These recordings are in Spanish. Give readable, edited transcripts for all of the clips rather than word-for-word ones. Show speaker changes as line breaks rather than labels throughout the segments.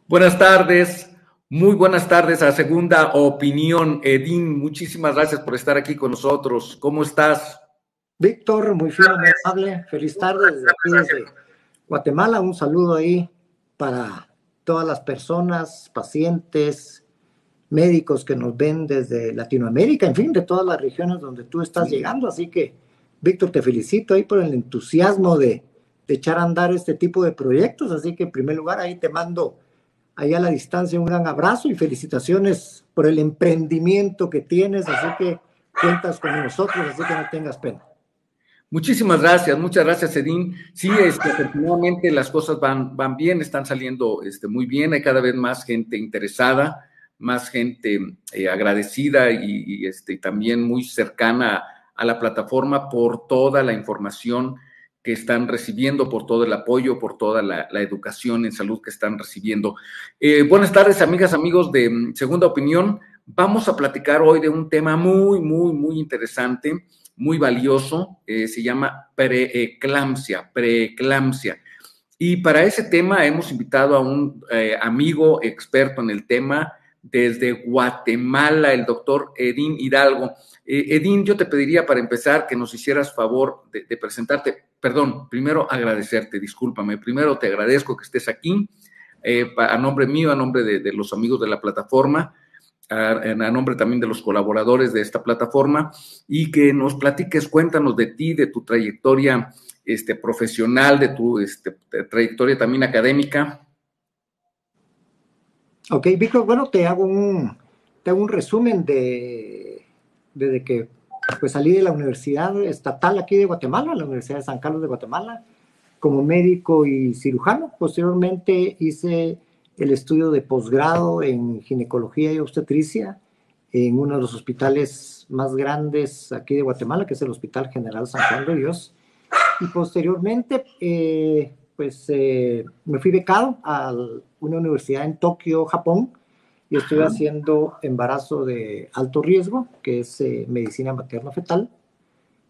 Buenas tardes, muy buenas tardes a Segunda Opinión. Edín, muchísimas gracias por estar aquí con nosotros. ¿Cómo estás?
Víctor, muy fino, muy amable. Feliz tarde desde aquí, desde Guatemala. Un saludo ahí para todas las personas, pacientes, médicos que nos ven desde Latinoamérica, en fin, de todas las regiones donde tú estás llegando. Así que, Víctor, te felicito ahí por el entusiasmo de echar a andar este tipo de proyectos. Así que, en primer lugar, ahí te mando ahí a la distancia un gran abrazo y felicitaciones por el emprendimiento que tienes. Así que cuentas con nosotros, así que no tengas pena.
Muchísimas gracias, muchas gracias, Edín. Sí, afortunadamente las cosas van bien, están saliendo muy bien, hay cada vez más gente interesada, más gente agradecida y también muy cercana a la plataforma por toda la información que están recibiendo, por todo el apoyo, por toda la educación en salud que están recibiendo. Buenas tardes, amigas, amigos de Segunda Opinión. Vamos a platicar hoy de un tema muy interesante, muy valioso, se llama preeclampsia. Y para ese tema hemos invitado a un amigo experto en el tema desde Guatemala, el doctor Edín Hidalgo. Edín, yo te pediría para empezar que nos hicieras favor de presentarte. Perdón, primero agradecerte, discúlpame. Primero te agradezco que estés aquí, a nombre mío, a nombre de los amigos de la plataforma, a nombre también de los colaboradores de esta plataforma, y que nos platiques, cuéntanos de ti, de tu trayectoria profesional, de tu trayectoria también académica.
Ok, Víctor, bueno, te hago un resumen desde que pues, salí de la Universidad Estatal aquí de Guatemala, la Universidad de San Carlos de Guatemala, como médico y cirujano. Posteriormente hice el estudio de posgrado en ginecología y obstetricia en uno de los hospitales más grandes aquí de Guatemala, que es el Hospital General San Juan de Dios. Y posteriormente, me fui becado a una universidad en Tokio, Japón, y estoy haciendo embarazo de alto riesgo, que es medicina materno-fetal.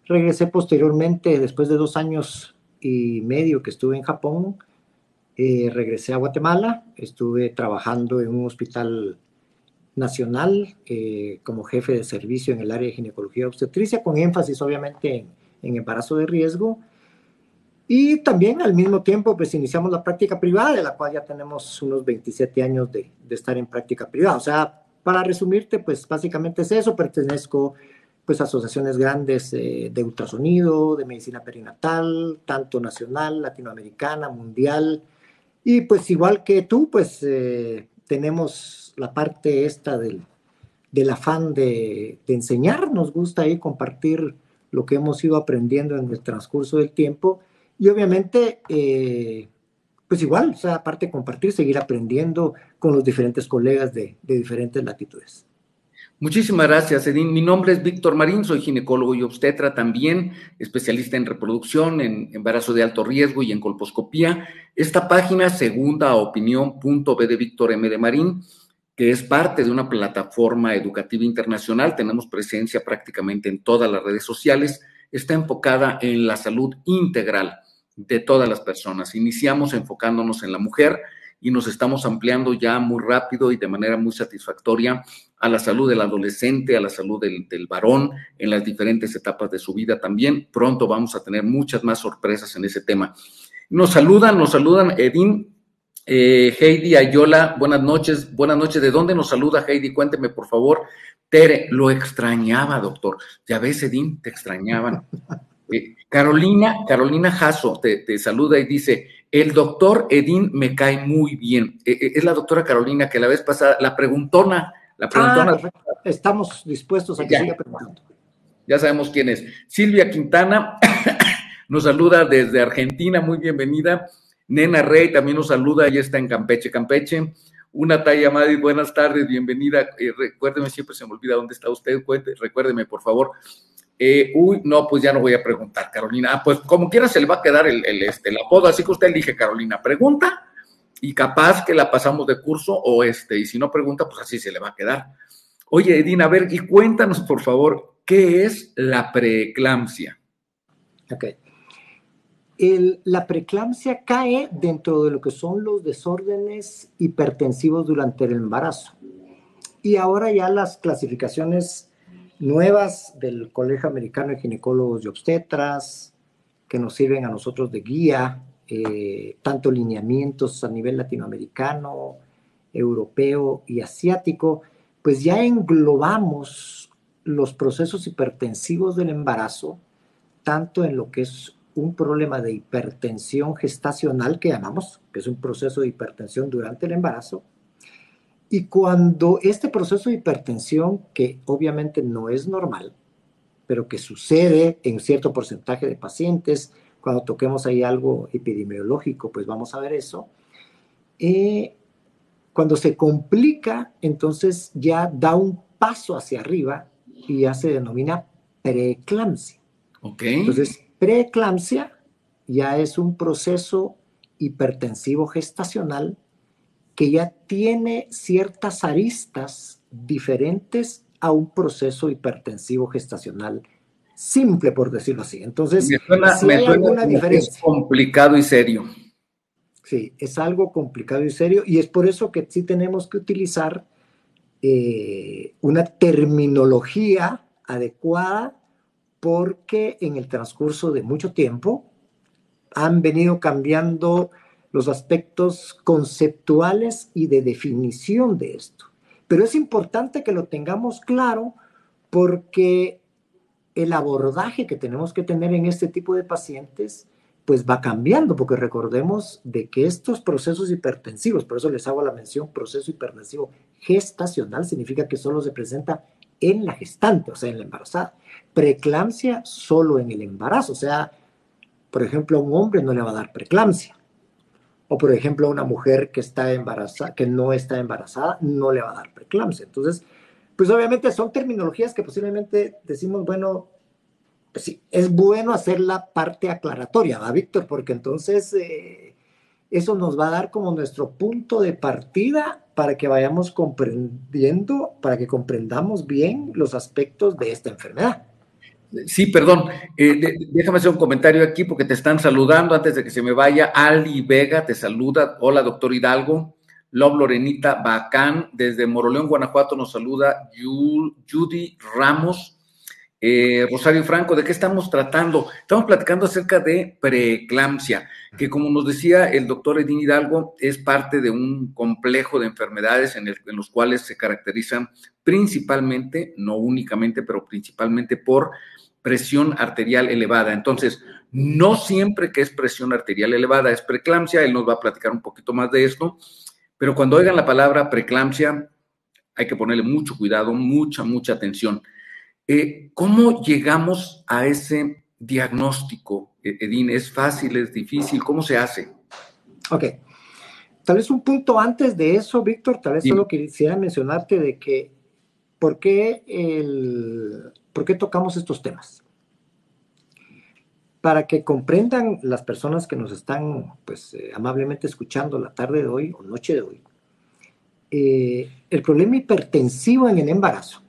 Regresé posteriormente, después de 2 años y medio que estuve en Japón, regresé a Guatemala, estuve trabajando en un hospital nacional como jefe de servicio en el área de ginecología y obstetricia, con énfasis obviamente en embarazo de riesgo. Y también al mismo tiempo pues iniciamos la práctica privada, de la cual ya tenemos unos 27 años de estar en práctica privada. O sea, para resumirte, pues básicamente es eso. Pertenezco pues a asociaciones grandes de ultrasonido, de medicina perinatal, tanto nacional, latinoamericana, mundial. Y pues igual que tú, pues tenemos la parte esta del afán de enseñar. Nos gusta ahí compartir lo que hemos ido aprendiendo en el transcurso del tiempo. Y obviamente, pues igual, o sea, aparte de compartir, seguir aprendiendo con los diferentes colegas de diferentes latitudes.
Muchísimas gracias, Edín. Mi nombre es Víctor Marín, soy ginecólogo y obstetra también, especialista en reproducción, en embarazo de alto riesgo y en colposcopía. Esta página, segundaopinión.b de Víctor M. de Marín, que es parte de una plataforma educativa internacional, tenemos presencia prácticamente en todas las redes sociales, está enfocada en la salud integral de todas las personas. Iniciamos enfocándonos en la mujer y nos estamos ampliando ya muy rápido y de manera muy satisfactoria a la salud del adolescente, a la salud del varón en las diferentes etapas de su vida también. Pronto vamos a tener muchas más sorpresas en ese tema. Nos saludan, Edín, Heidi Ayola, buenas noches. ¿De dónde nos saluda Heidi? Cuénteme, por favor. Tere, lo extrañaba, doctor. Ya ves, Edín, te extrañaban. Carolina Jasso te saluda y dice, el doctor Edín me cae muy bien. Es la doctora Carolina que la vez pasada, la preguntona.
Perfecto. Estamos dispuestos a que siga preguntando.
Ya sabemos quién es. Silvia Quintana nos saluda desde Argentina, muy bienvenida. Nena Rey también nos saluda, ella está en Campeche. Una Talla Madi, buenas tardes, bienvenida. Recuérdeme, siempre se me olvida dónde está usted, recuérdeme, por favor. No, pues ya no voy a preguntar, Carolina. Pues como quiera se le va a quedar el apodo, así que usted elige, Carolina, pregunta y capaz que la pasamos de curso y si no pregunta, pues así se le va a quedar. Oye, Edín, a ver, y cuéntanos, por favor, ¿qué es la preeclampsia?
Ok. La preeclampsia cae dentro de lo que son los desórdenes hipertensivos durante el embarazo. Y ahora ya las clasificaciones nuevas del Colegio Americano de Ginecólogos y Obstetras, que nos sirven a nosotros de guía, tanto lineamientos a nivel latinoamericano, europeo y asiático, pues ya englobamos los procesos hipertensivos del embarazo, tanto en lo que es un problema de hipertensión gestacional, que llamamos, que es un proceso de hipertensión durante el embarazo, y cuando este proceso de hipertensión, que obviamente no es normal, pero que sucede en cierto porcentaje de pacientes, cuando toquemos ahí algo epidemiológico, pues vamos a ver eso, cuando se complica, entonces ya da un paso hacia arriba y ya se denomina preeclampsia.
Okay.
Entonces, preeclampsia ya es un proceso hipertensivo gestacional que ya tiene ciertas aristas diferentes a un proceso hipertensivo gestacional simple, por decirlo así. Entonces,
me
hay
suena
alguna diferencia.
Es complicado y serio.
Sí, es algo complicado y serio, y es por eso que sí tenemos que utilizar una terminología adecuada, porque en el transcurso de mucho tiempo han venido cambiando los aspectos conceptuales y de definición de esto. Pero es importante que lo tengamos claro, porque el abordaje que tenemos que tener en este tipo de pacientes pues va cambiando, porque recordemos de que estos procesos hipertensivos, por eso les hago la mención, proceso hipertensivo gestacional, significa que solo se presenta en la gestante, o sea, en la embarazada. Preeclampsia solo en el embarazo, o sea, por ejemplo, a un hombre no le va a dar preeclampsia, o por ejemplo, a una mujer que está embarazada, que no está embarazada, no le va a dar preeclampsia. Entonces, pues obviamente son terminologías que posiblemente decimos, bueno, pues sí, es bueno hacer la parte aclaratoria, ¿va, Víctor? Porque entonces eso nos va a dar como nuestro punto de partida para que vayamos comprendiendo, para que comprendamos bien los aspectos de esta enfermedad.
Sí, perdón, déjame hacer un comentario aquí porque te están saludando antes de que se me vaya. Ali Vega te saluda. Hola, doctor Hidalgo. Love Lorenita Bacán, desde Moroleón, Guanajuato, nos saluda Judy Ramos. Rosario Franco, ¿de qué estamos tratando? Estamos platicando acerca de preeclampsia, que como nos decía el doctor Edín Hidalgo, es parte de un complejo de enfermedades en los cuales se caracterizan principalmente, no únicamente, pero principalmente por presión arterial elevada. Entonces, no siempre que es presión arterial elevada es preeclampsia, él nos va a platicar un poquito más de esto, pero cuando oigan la palabra preeclampsia, hay que ponerle mucho cuidado, mucha atención. ¿Cómo llegamos a ese diagnóstico, Edín? ¿Es fácil, es difícil? ¿Cómo se hace?
Ok. Tal vez un punto antes de eso, Víctor, tal vez solo quisiera mencionarte de que ¿por qué tocamos estos temas? Para que comprendan las personas que nos están pues, amablemente escuchando la tarde de hoy o noche de hoy, el problema hipertensivo en el embarazo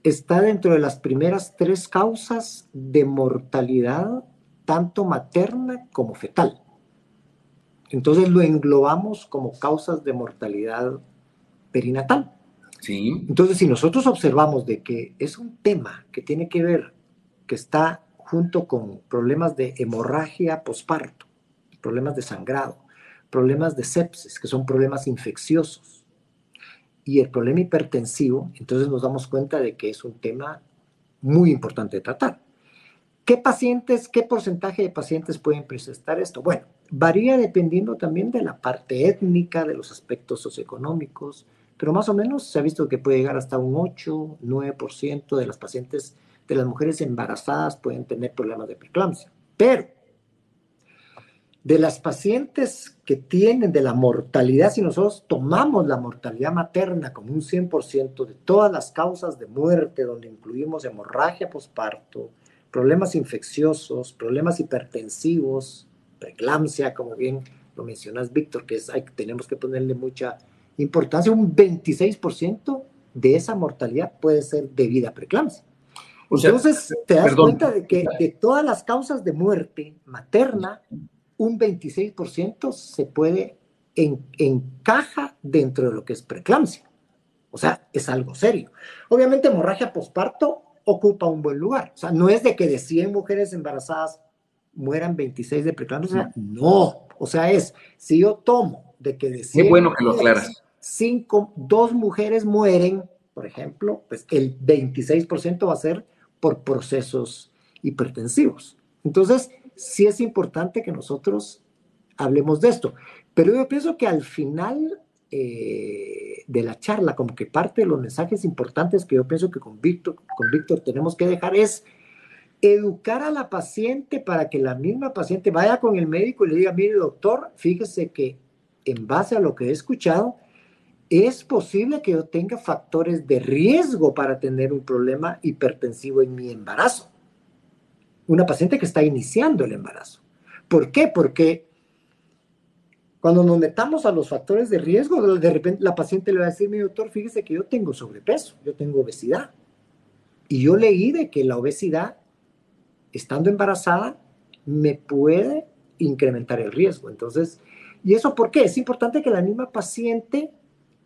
está dentro de las primeras 3 causas de mortalidad, tanto materna como fetal. Entonces lo englobamos como causas de mortalidad perinatal.
Sí.
Entonces, si nosotros observamos de que es un tema que tiene que ver, que está junto con problemas de hemorragia posparto, problemas de sangrado, problemas de sepsis, que son problemas infecciosos, y el problema hipertensivo, entonces nos damos cuenta de que es un tema muy importante de tratar. ¿Qué pacientes, qué porcentaje de pacientes pueden presentar esto? Bueno, varía dependiendo también de la parte étnica, de los aspectos socioeconómicos, pero más o menos se ha visto que puede llegar hasta un 8, 9% de las pacientes, de las mujeres embarazadas pueden tener problemas de preeclampsia. Pero de las pacientes que tienen de la mortalidad, si nosotros tomamos la mortalidad materna como un 100% de todas las causas de muerte, donde incluimos hemorragia posparto, problemas infecciosos, problemas hipertensivos, preeclampsia, como bien lo mencionas, Víctor, que tenemos que ponerle mucha importancia, un 26% de esa mortalidad puede ser debida a preeclampsia.
O sea,
Entonces, te das
perdón.
cuenta de que de todas las causas de muerte materna, un 26% se puede encaja dentro de lo que es preeclampsia. O sea, es algo serio. Obviamente, hemorragia posparto ocupa un buen lugar. O sea, no es de que de 100 mujeres embarazadas mueran 26 de preeclampsia. No. O sea, si yo tomo de que de
Qué
100
bueno que lo
mujeres,
aclaras.
2 mujeres mueren, por ejemplo, pues el 26% va a ser por procesos hipertensivos. Entonces, sí es importante que nosotros hablemos de esto. Pero yo pienso que al final de la charla, como que parte de los mensajes importantes que yo pienso que con Víctor tenemos que dejar es educar a la paciente para que la misma paciente vaya con el médico y le diga, mire doctor, fíjese que en base a lo que he escuchado, es posible que yo tenga factores de riesgo para tener un problema hipertensivo en mi embarazo. Una paciente que está iniciando el embarazo. ¿Por qué? Porque cuando nos metamos a los factores de riesgo, de repente la paciente le va a decir, mi doctor, fíjese que yo tengo sobrepeso, yo tengo obesidad. Y yo leí de que la obesidad, estando embarazada, me puede incrementar el riesgo. Entonces, ¿y eso por qué? Es importante que la misma paciente,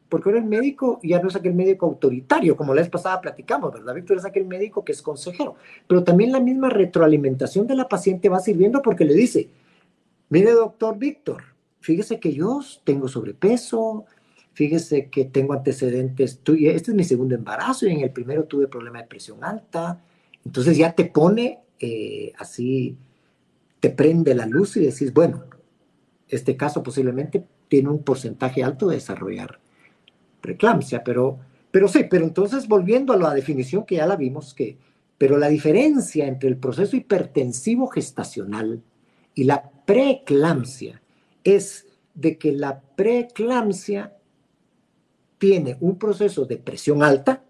porque ahora el médico ya no es aquel médico autoritario, como la vez pasada platicamos, ¿verdad, Víctor? Es aquel médico que es consejero. Pero también la misma retroalimentación de la paciente va sirviendo porque le dice, mire, doctor Víctor, fíjese que yo tengo sobrepeso, fíjese que tengo antecedentes, este es mi segundo embarazo y en el primero tuve problema de presión alta. Entonces ya te pone así, te prende la luz y decís, bueno, este caso posiblemente tiene un porcentaje alto de desarrollar preeclampsia, pero entonces volviendo a la definición que ya la vimos, pero la diferencia entre el proceso hipertensivo gestacional y la preeclampsia es de que la preeclampsia tiene un proceso de presión alta,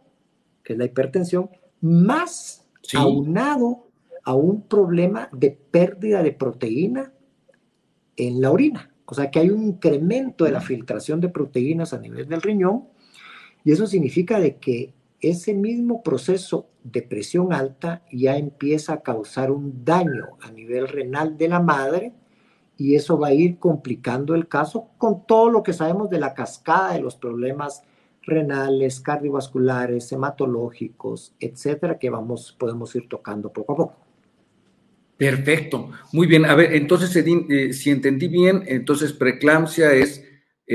que es la hipertensión, más
Sí.
aunado a un problema de pérdida de proteína en la orina. O sea que hay un incremento de la filtración de proteínas a nivel del riñón y eso significa de que ese mismo proceso de presión alta ya empieza a causar un daño a nivel renal de la madre y eso va a ir complicando el caso con todo lo que sabemos de la cascada de los problemas renales, cardiovasculares, hematológicos, etcétera, que podemos ir tocando poco a poco.
Perfecto, muy bien. A ver, entonces, Edín, si entendí bien, entonces preeclampsia es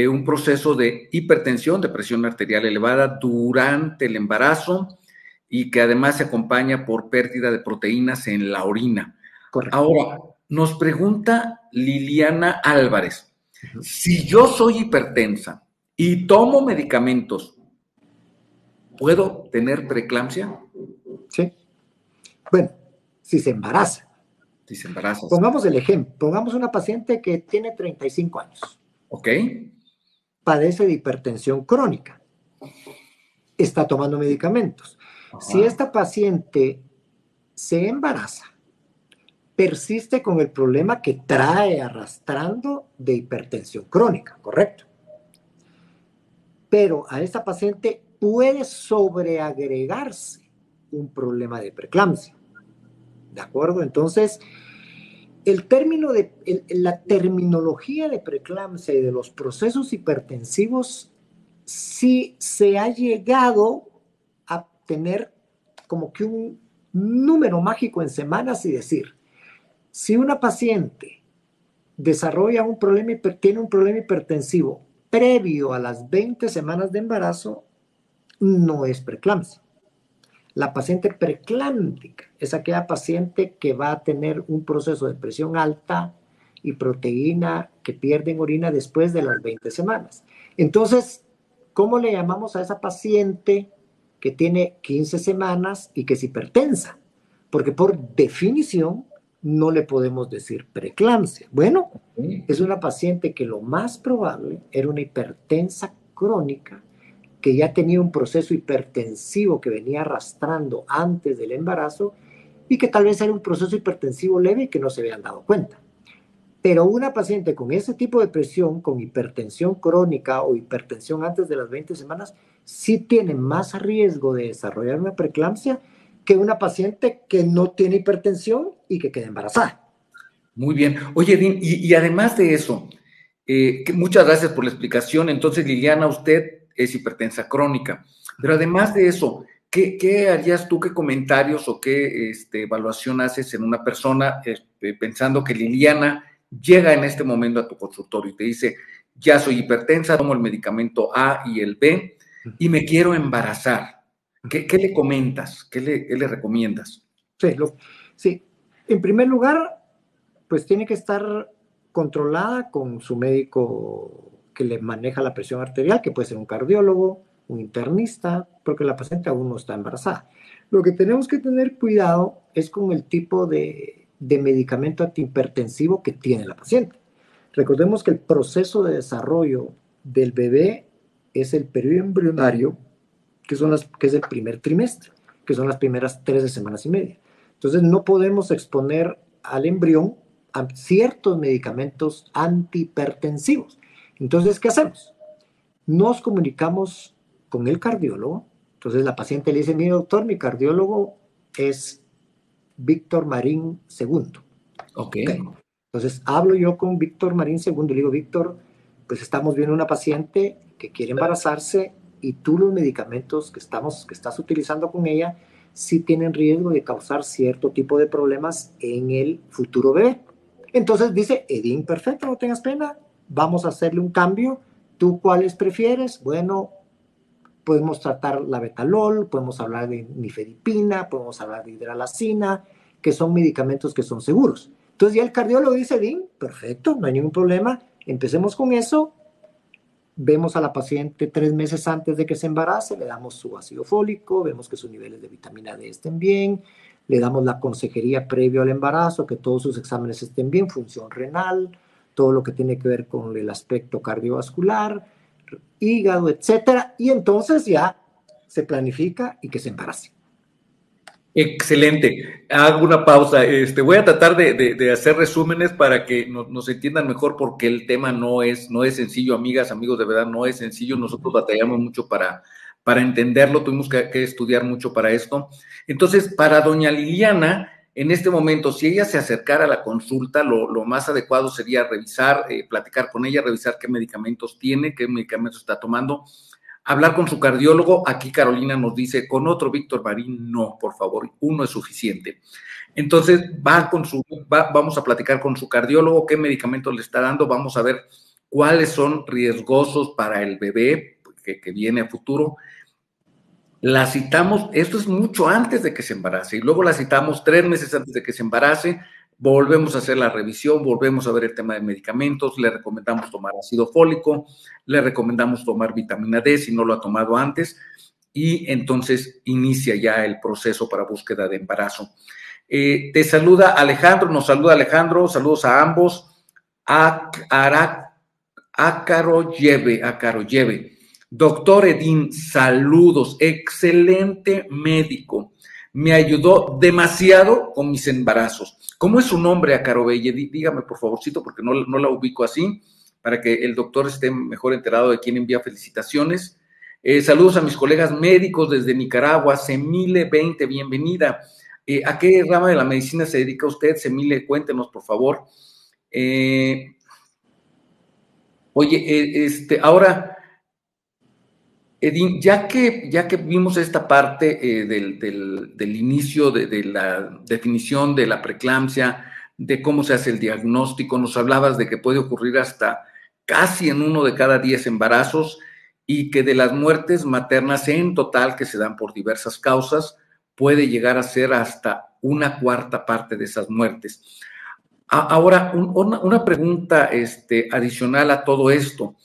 un proceso de hipertensión, de presión arterial elevada durante el embarazo y que además se acompaña por pérdida de proteínas en la orina.
Correcto.
Ahora, nos pregunta Liliana Álvarez,
Uh-huh.
si yo soy hipertensa y tomo medicamentos, ¿puedo tener preeclampsia?
Sí. Bueno, si se embaraza.
Si se embarazas.
Pongamos el ejemplo. Pongamos una paciente que tiene 35 años.
¿Ok?
Padece de hipertensión crónica. Está tomando medicamentos. Si
Ajá.
esta paciente se embaraza, persiste con el problema que trae arrastrando de hipertensión crónica, ¿correcto? Pero a esta paciente puede sobreagregarse un problema de preeclampsia, ¿de acuerdo? Entonces, la terminología de preeclampsia y de los procesos hipertensivos sí se ha llegado a tener como que un número mágico en semanas y decir, si una paciente tiene un problema hipertensivo previo a las 20 semanas de embarazo, no es preeclampsia. La paciente preeclámptica es aquella paciente que va a tener un proceso de presión alta y proteína que pierde en orina después de las 20 semanas. Entonces, ¿cómo le llamamos a esa paciente que tiene 15 semanas y que es hipertensa? Porque por definición no le podemos decir preeclampsia. Bueno, es una paciente que lo más probable era una hipertensa crónica que ya tenía un proceso hipertensivo que venía arrastrando antes del embarazo y que tal vez era un proceso hipertensivo leve y que no se habían dado cuenta. Pero una paciente con ese tipo de presión, con hipertensión crónica o hipertensión antes de las 20 semanas, sí tiene más riesgo de desarrollar una preeclampsia que una paciente que no tiene hipertensión y que queda embarazada.
Muy bien. Oye, Edín, y además de eso, muchas gracias por la explicación. Entonces, Liliana, usted es hipertensa crónica, pero además de eso, ¿qué harías tú, qué comentarios o qué evaluación haces en una persona pensando que Liliana llega en este momento a tu consultorio y te dice, ya soy hipertensa, tomo el medicamento A y el B y me quiero embarazar? ¿Qué le comentas? ¿Qué le recomiendas?
Sí, sí, en primer lugar, pues tiene que estar controlada con su médico que le maneja la presión arterial, que puede ser un cardiólogo, un internista, porque la paciente aún no está embarazada. Lo que tenemos que tener cuidado es con el tipo de medicamento antihipertensivo que tiene la paciente. Recordemos que el proceso de desarrollo del bebé es el periodo embrionario, que es el primer trimestre, que son las primeras 13 semanas y media. Entonces no podemos exponer al embrión a ciertos medicamentos antihipertensivos. Entonces, ¿qué hacemos? Nos comunicamos con el cardiólogo. Entonces la paciente le dice, mi doctor, mi cardiólogo es Víctor Marín II.
Ok.
Okay. Entonces hablo yo con Víctor Marín II y le digo, Víctor, pues estamos viendo una paciente que quiere embarazarse y tú los medicamentos que estás utilizando con ella sí tienen riesgo de causar cierto tipo de problemas en el futuro bebé. Entonces dice, Edín, perfecto, no tengas pena, vamos a hacerle un cambio. ¿Tú cuáles prefieres? Bueno, podemos tratar la betalol, podemos hablar de nifedipina, podemos hablar de hidralazina, que son medicamentos que son seguros. Entonces ya el cardiólogo dice, Edín, perfecto, no hay ningún problema, empecemos con eso. Vemos a la paciente 3 meses antes de que se embarace, le damos su ácido fólico, vemos que sus niveles de vitamina D estén bien, le damos la consejería previo al embarazo, que todos sus exámenes estén bien, función renal, todo lo que tiene que ver con el aspecto cardiovascular, hígado, etcétera, y entonces ya se planifica y que se embarace.
Excelente. Hago una pausa. Voy a tratar de hacer resúmenes para que nos entiendan mejor porque el tema no es sencillo, amigas, amigos, de verdad no es sencillo. Nosotros batallamos mucho para entenderlo, tuvimos que estudiar mucho para esto. Entonces, para doña Liliana, en este momento, si ella se acercara a la consulta, lo más adecuado sería revisar, platicar con ella, revisar qué medicamentos tiene, qué medicamentos está tomando, hablar con su cardiólogo. Aquí Carolina nos dice, con otro Víctor Marín, no, por favor, uno es suficiente. Entonces, vamos a platicar con su cardiólogo, qué medicamentos le está dando, vamos a ver cuáles son riesgosos para el bebé que viene a futuro. La citamos, esto es mucho antes de que se embarace, y luego la citamos 3 meses antes de que se embarace, volvemos a hacer la revisión, volvemos a ver el tema de medicamentos, le recomendamos tomar ácido fólico, le recomendamos tomar vitamina D si no lo ha tomado antes, y entonces inicia ya el proceso para búsqueda de embarazo. Te saluda Alejandro, nos saluda Alejandro, saludos a ambos. Acaro Lleve. Doctor Edín, saludos, excelente médico. Me ayudó demasiado con mis embarazos. ¿Cómo es su nombre, Acaro Belle? Dígame, por favorcito, porque no la ubico así, para que el doctor esté mejor enterado de quién envía felicitaciones. Saludos a mis colegas médicos desde Nicaragua. Semile 20, bienvenida. ¿A qué rama de la medicina se dedica usted, Semile? Cuéntenos, por favor. Oye, ahora, Edín, ya que vimos esta parte del inicio de la definición de la preeclampsia, de cómo se hace el diagnóstico, nos hablabas de que puede ocurrir hasta casi en 1 de cada 10 embarazos y que de las muertes maternas en total que se dan por diversas causas, puede llegar a ser hasta 1/4 parte de esas muertes. Ahora, una pregunta adicional a todo esto.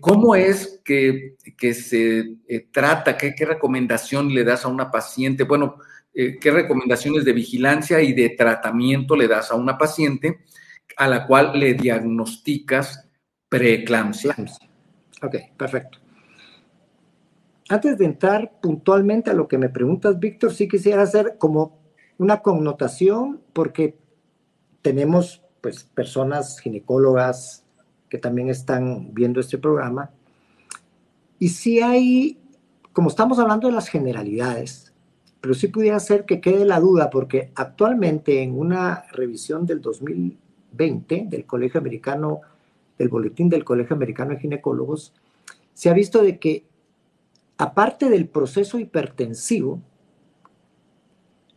¿Cómo es que se trata? ¿Qué recomendación le das a una paciente? Bueno, ¿qué recomendaciones de vigilancia y de tratamiento le das a una paciente a la cual le diagnosticas preeclampsia?
Ok, perfecto. Antes de entrar puntualmente a lo que me preguntas, Víctor, sí quisiera hacer como una connotación, porque tenemos pues personas ginecólogas que también están viendo este programa, y sí hay, como estamos hablando de las generalidades, pero sí pudiera ser que quede la duda, porque actualmente en una revisión del 2020 del Colegio Americano, del Boletín del Colegio Americano de Ginecólogos, se ha visto de que aparte del proceso hipertensivo,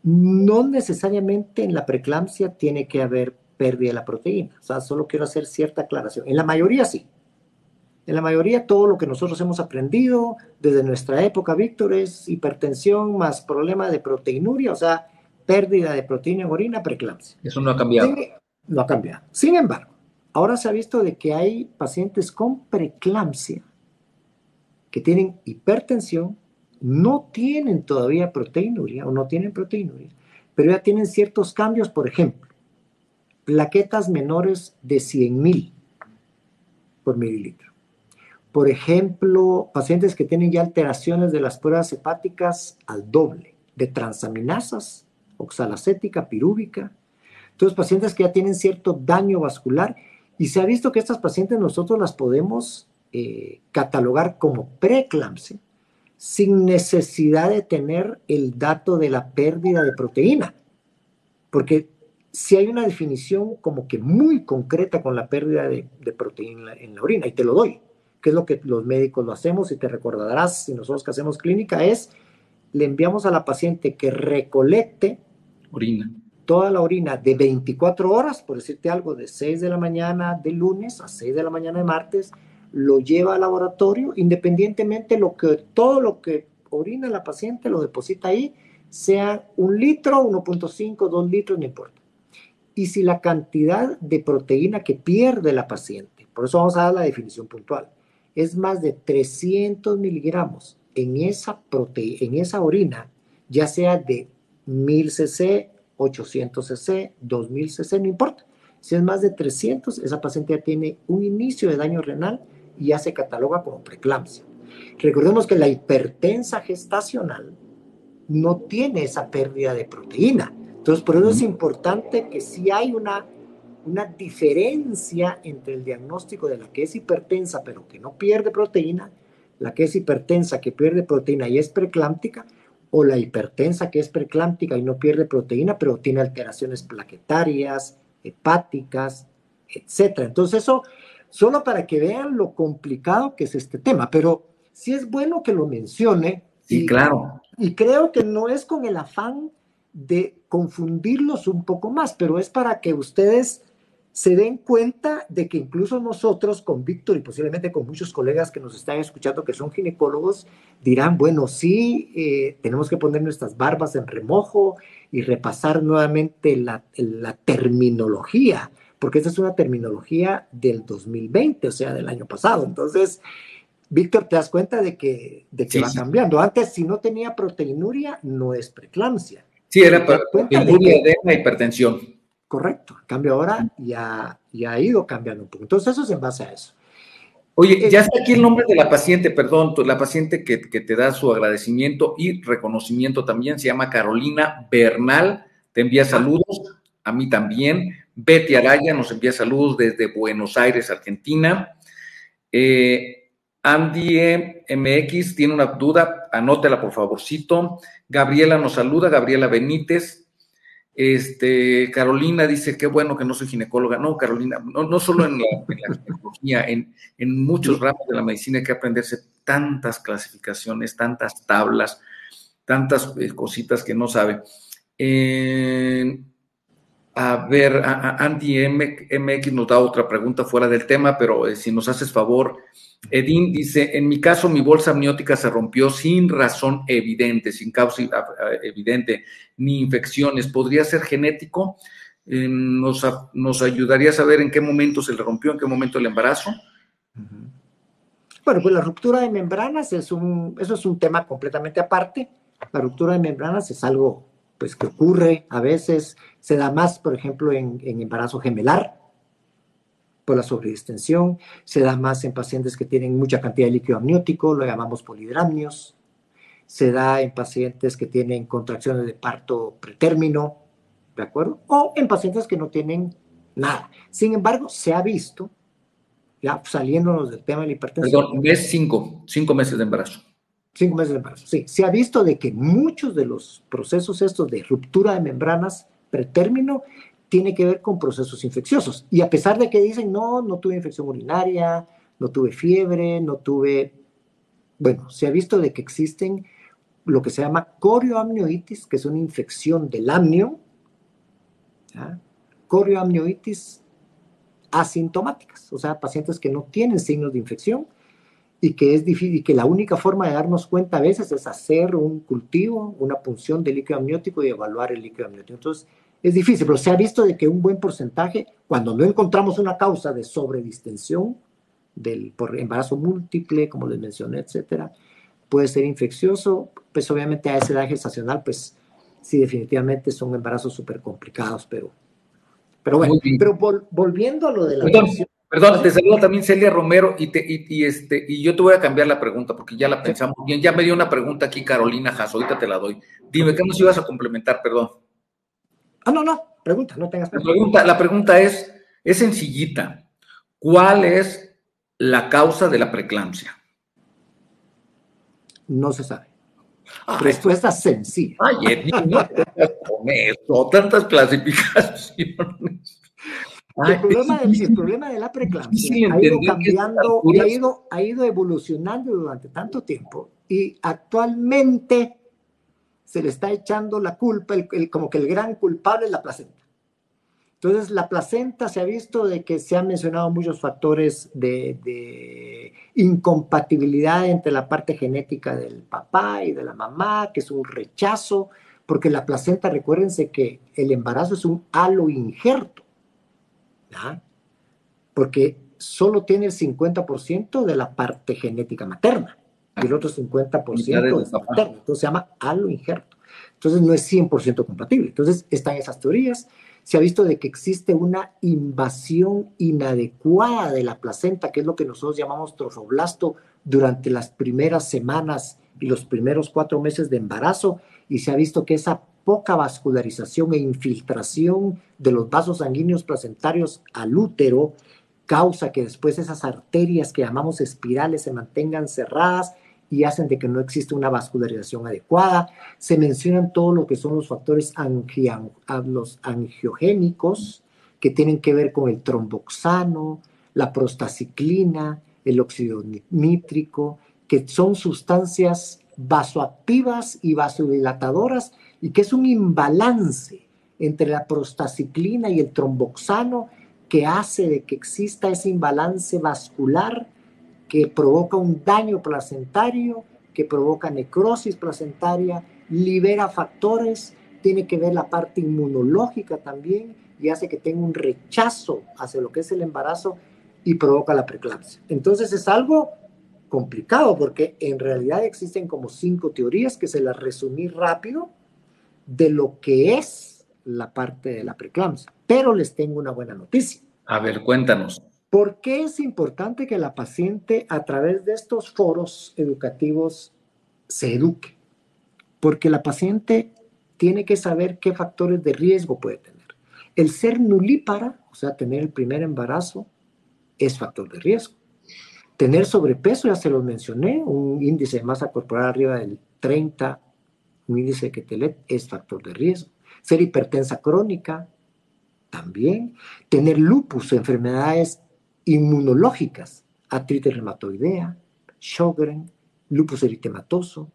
no necesariamente en la preeclampsia tiene que haber pérdida de la proteína. O sea, solo quiero hacer cierta aclaración. En la mayoría sí. En la mayoría todo lo que nosotros hemos aprendido desde nuestra época, Víctor, es hipertensión más problema de proteinuria, o sea, pérdida de proteína en orina, preeclampsia.
Eso no ha cambiado.
No ha cambiado. Sin embargo, ahora se ha visto de que hay pacientes con preeclampsia que tienen hipertensión, no tienen todavía proteinuria o no tienen proteinuria, pero ya tienen ciertos cambios, por ejemplo, plaquetas menores de 100,000 por mililitro. Por ejemplo, pacientes que tienen ya alteraciones de las pruebas hepáticas al doble, de transaminasas, oxalacética, pirúvica. Entonces, pacientes que ya tienen cierto daño vascular, y se ha visto que estas pacientes nosotros las podemos catalogar como preeclampsia sin necesidad de tener el dato de la pérdida de proteína, porque si hay una definición como que muy concreta con la pérdida de proteína en la orina, y te lo doy, que es lo que los médicos lo hacemos, y te recordarás, si nosotros que hacemos clínica, es le enviamos a la paciente que recolecte
Orina.
toda la orina de 24 horas, por decirte algo, de 6 de la mañana de lunes a 6 de la mañana de martes, lo lleva al laboratorio, independientemente todo lo que orina la paciente lo deposita ahí, sea 1 litro, 1.5, 2 litros, no importa. Y si la cantidad de proteína que pierde la paciente, por eso vamos a dar la definición puntual, es más de 300 miligramos en esa orina, ya sea de 1000 cc, 800 cc, 2000 cc, no importa. Si es más de 300, esa paciente ya tiene un inicio de daño renal y ya se cataloga como preeclampsia. Recordemos que la hipertensa gestacional no tiene esa pérdida de proteína. Entonces, por eso es importante que sí hay una diferencia entre el diagnóstico de la que es hipertensa pero que no pierde proteína, la que es hipertensa que pierde proteína y es preeclámptica, o la hipertensa que es preeclámptica y no pierde proteína pero tiene alteraciones plaquetarias, hepáticas, etcétera. Entonces eso, solo para que vean lo complicado que es este tema, pero sí es bueno que lo mencione.
Sí, claro.
Y creo que no es con el afán de confundirlos un poco más, pero es para que ustedes se den cuenta de que incluso nosotros con Víctor y posiblemente con muchos colegas que nos están escuchando que son ginecólogos, dirán, bueno, sí, tenemos que poner nuestras barbas en remojo y repasar nuevamente la terminología, porque esta es una terminología del 2020, o sea, del año pasado. Entonces, Víctor, te das cuenta de que sí, va cambiando. Antes, si no tenía proteinuria, no es preeclampsia.
Sí, era proteinuria, edema, hipertensión.
Correcto. En cambio, ahora ya ha ido cambiando un poco. Entonces, eso es en base a eso.
Oye, ya está aquí el nombre de la paciente, perdón, la paciente que te da su agradecimiento y reconocimiento también, se llama Carolina Bernal, te envía saludos, a mí también. Betty Araya nos envía saludos desde Buenos Aires, Argentina. Andy MX tiene una duda, anótela por favorcito. Gabriela nos saluda, Gabriela Benítez. Carolina dice, qué bueno que no soy ginecóloga. No, Carolina, no solo en la ginecología, en muchos ramos de la medicina hay que aprenderse tantas clasificaciones, tantas tablas, tantas cositas que no sabe. A ver, Andy MX nos da otra pregunta fuera del tema, pero si nos haces favor. Edín dice, en mi caso mi bolsa amniótica se rompió sin razón evidente, sin causa evidente, ni infecciones. ¿Podría ser genético? ¿Nos ayudaría a saber en qué momento se le rompió, en qué momento el embarazo?
Bueno, pues la ruptura de membranas eso es un tema completamente aparte. La ruptura de membranas es algo pues que ocurre a veces, se da más, por ejemplo, en embarazo gemelar, por la sobredistensión, se da más en pacientes que tienen mucha cantidad de líquido amniótico, lo llamamos polidramnios, se da en pacientes que tienen contracciones de parto pretérmino, ¿de acuerdo? O en pacientes que no tienen nada. Sin embargo, se ha visto, ya saliéndonos del tema de la hipertensión.
Perdón, es 5 meses de embarazo.
5 meses de embarazo, sí. Se ha visto de que muchos de los procesos estos de ruptura de membranas pretérmino tiene que ver con procesos infecciosos. Y a pesar de que dicen, no, no tuve infección urinaria, no tuve fiebre, no tuve... Bueno, se ha visto de que existen lo que se llama corioamnionitis, que es una infección del amnio, ¿ya? Corioamnionitis asintomáticas, o sea, pacientes que no tienen signos de infección y que es difícil, y que la única forma de darnos cuenta a veces es hacer un cultivo, una punción de líquido amniótico y evaluar el líquido amniótico. Entonces, es difícil, pero se ha visto de que un buen porcentaje, cuando no encontramos una causa de sobredistensión por embarazo múltiple, como les mencioné, etcétera, puede ser infeccioso. Pues obviamente a esa edad gestacional, pues sí, definitivamente son embarazos súper complicados, pero bueno,
Muy bien.
pero volviendo a lo de la
Perdón,
adopción.
perdón, te saluda también Celia Romero y yo te voy a cambiar la pregunta porque ya la
Sí,
pensamos bien. Ya me dio una pregunta aquí Carolina Jasso, ahorita te la doy. Dime,
ok.
¿qué nos ibas a complementar? Perdón.
Ah, no, no, pregunta, no tengas pena.
La pregunta es sencillita. ¿Cuál es la causa de la preeclampsia?
No se sabe.
Ay,
Respuesta sencilla.
ay, Edwin, no te con eso, tantas clasificaciones. Ay, es
El
difícil,
problema de la preeclampsia
difícil
ha ido
entender que a estas
cambiando y
alturas.
ha ido evolucionando durante tanto tiempo y actualmente se le está echando la culpa, como que el gran culpable es la placenta. Entonces, la placenta se ha visto de que se han mencionado muchos factores de incompatibilidad entre la parte genética del papá y de la mamá, que es un rechazo, porque la placenta, recuérdense que el embarazo es un halo injerto, ¿ya? Porque solo tiene el 50% de la parte genética materna y el otro
Mitades
50%
del
es
papá.
paterno. Entonces se llama halo injerto. Entonces no es 100% compatible. Entonces están esas teorías. Se ha visto de que existe una invasión inadecuada de la placenta, que es lo que nosotros llamamos trofoblasto, durante las primeras semanas y los primeros 4 meses de embarazo, y se ha visto que esa poca vascularización e infiltración de los vasos sanguíneos placentarios al útero causa que después esas arterias que llamamos espirales se mantengan cerradas y hacen de que no exista una vascularización adecuada. Se mencionan todo lo que son los factores los angiogénicos, que tienen que ver con el tromboxano, la prostaciclina, el óxido nítrico, que son sustancias vasoactivas y vasodilatadoras, y que es un imbalance entre la prostaciclina y el tromboxano que hace de que exista ese imbalance vascular que provoca un daño placentario, que provoca necrosis placentaria, libera factores, tiene que ver la parte inmunológica también y hace que tenga un rechazo hacia lo que es el embarazo y provoca la preeclampsia. Entonces es algo complicado porque en realidad existen como 5 teorías que se las resumí rápido de lo que es la parte de la preeclampsia. Pero les tengo una buena noticia.
A ver, cuéntanos.
¿Por qué es importante que la paciente a través de estos foros educativos se eduque? Porque la paciente tiene que saber qué factores de riesgo puede tener. El ser nulípara, o sea, tener el primer embarazo, es factor de riesgo. Tener sobrepeso, ya se los mencioné, un índice de masa corporal arriba del 30, un índice de Quetelet es factor de riesgo. Ser hipertensa crónica, también. Tener lupus, enfermedades inmunológicas, artritis reumatoidea, Sjögren, lupus eritematoso,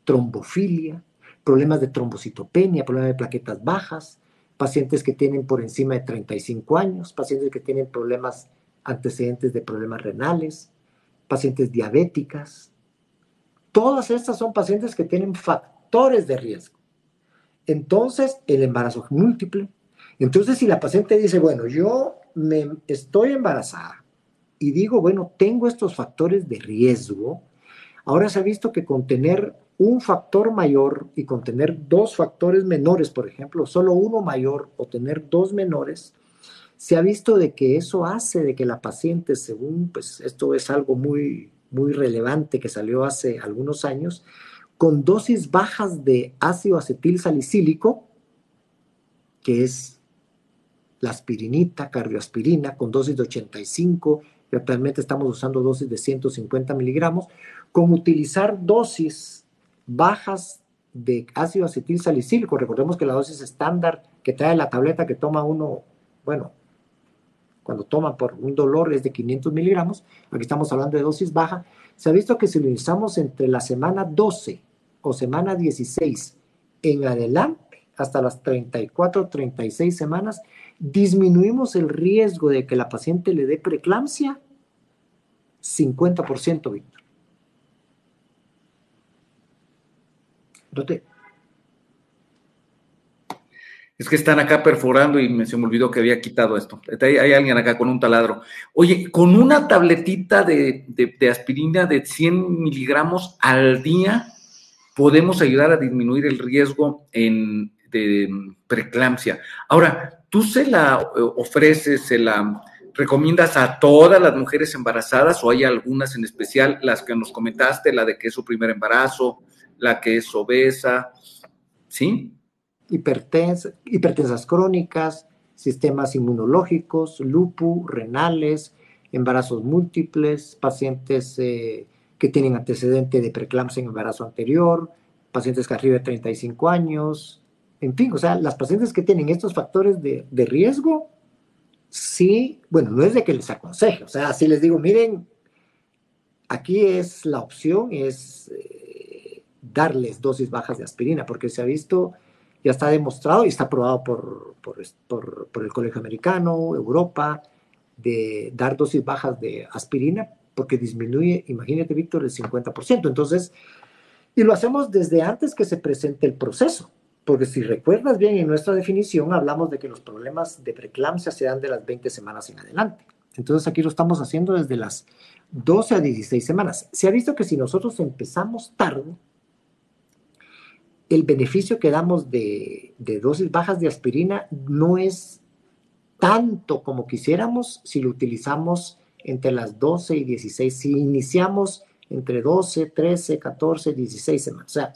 trombofilia, problemas de trombocitopenia, problemas de plaquetas bajas, pacientes que tienen por encima de 35 años, pacientes que tienen problemas antecedentes de problemas renales, pacientes diabéticas. Todas estas son pacientes que tienen factores de riesgo. Entonces, el embarazo múltiple. Entonces, si la paciente dice, bueno, yo estoy embarazada y digo, bueno, tengo estos factores de riesgo, ahora se ha visto que con tener un factor mayor y con tener 2 factores menores, por ejemplo, solo uno mayor o tener 2 menores, se ha visto de que eso hace de que la paciente, según, pues esto es algo muy, muy relevante que salió hace algunos años, con dosis bajas de ácido acetil salicílico, que es la aspirinita, cardioaspirina, con dosis de 85 que actualmente estamos usando dosis de 150 miligramos, con utilizar dosis bajas de ácido acetil salicílico. Recordemos que la dosis estándar que trae la tableta que toma uno, bueno, cuando toma por un dolor es de 500 miligramos, aquí estamos hablando de dosis baja. Se ha visto que si lo utilizamos entre la semana 12 o semana 16 en adelante, hasta las 34, 36 semanas, disminuimos el riesgo de que la paciente le dé preeclampsia 50%, Víctor. Entonces,
Es que están acá perforando y se me olvidó que había quitado esto. Hay alguien acá con un taladro. Oye, con una tabletita de aspirina de 100 miligramos al día, podemos ayudar a disminuir el riesgo de preeclampsia. Ahora, ¿tú se la ofreces, se la recomiendas a todas las mujeres embarazadas o hay algunas en especial, las que nos comentaste, la de que es su primer embarazo, la que es obesa, ¿sí?
Hipertensas crónicas, sistemas inmunológicos, lupus, renales, embarazos múltiples, pacientes que tienen antecedente de preeclampsia en embarazo anterior, pacientes que arriba de 35 años, en fin, o sea, las pacientes que tienen estos factores de riesgo, sí, bueno, no es de que les aconseje, o sea, si les digo, miren, aquí es la opción, es darles dosis bajas de aspirina, porque se ha visto, ya está demostrado y está aprobado por el Colegio Americano, Europa, de dar dosis bajas de aspirina, porque disminuye, imagínate, Víctor, el 50%. Entonces, y lo hacemos desde antes que se presente el proceso, porque si recuerdas bien, en nuestra definición hablamos de que los problemas de preeclampsia se dan de las 20 semanas en adelante. Entonces, aquí lo estamos haciendo desde las 12 a 16 semanas. Se ha visto que si nosotros empezamos tarde, el beneficio que damos de dosis bajas de aspirina no es tanto como quisiéramos si lo utilizamos entre las 12 y 16, si iniciamos entre 12, 13, 14, 16 semanas. O sea,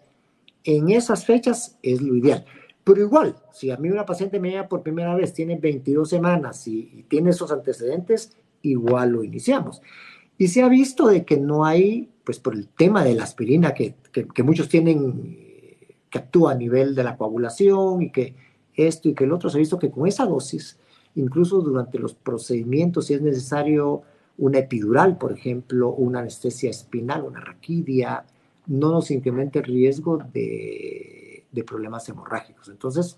en esas fechas es lo ideal. Pero igual, si a mí una paciente me llega por primera vez, tiene 22 semanas y tiene esos antecedentes, igual lo iniciamos. Y se ha visto de que no hay, pues por el tema de la aspirina, que muchos tienen, que actúa a nivel de la coagulación y que esto y que el otro, se ha visto que con esa dosis, incluso durante los procedimientos, si es necesario una epidural, por ejemplo, una anestesia espinal, una raquidia, no nos incrementa el riesgo de problemas hemorrágicos. Entonces,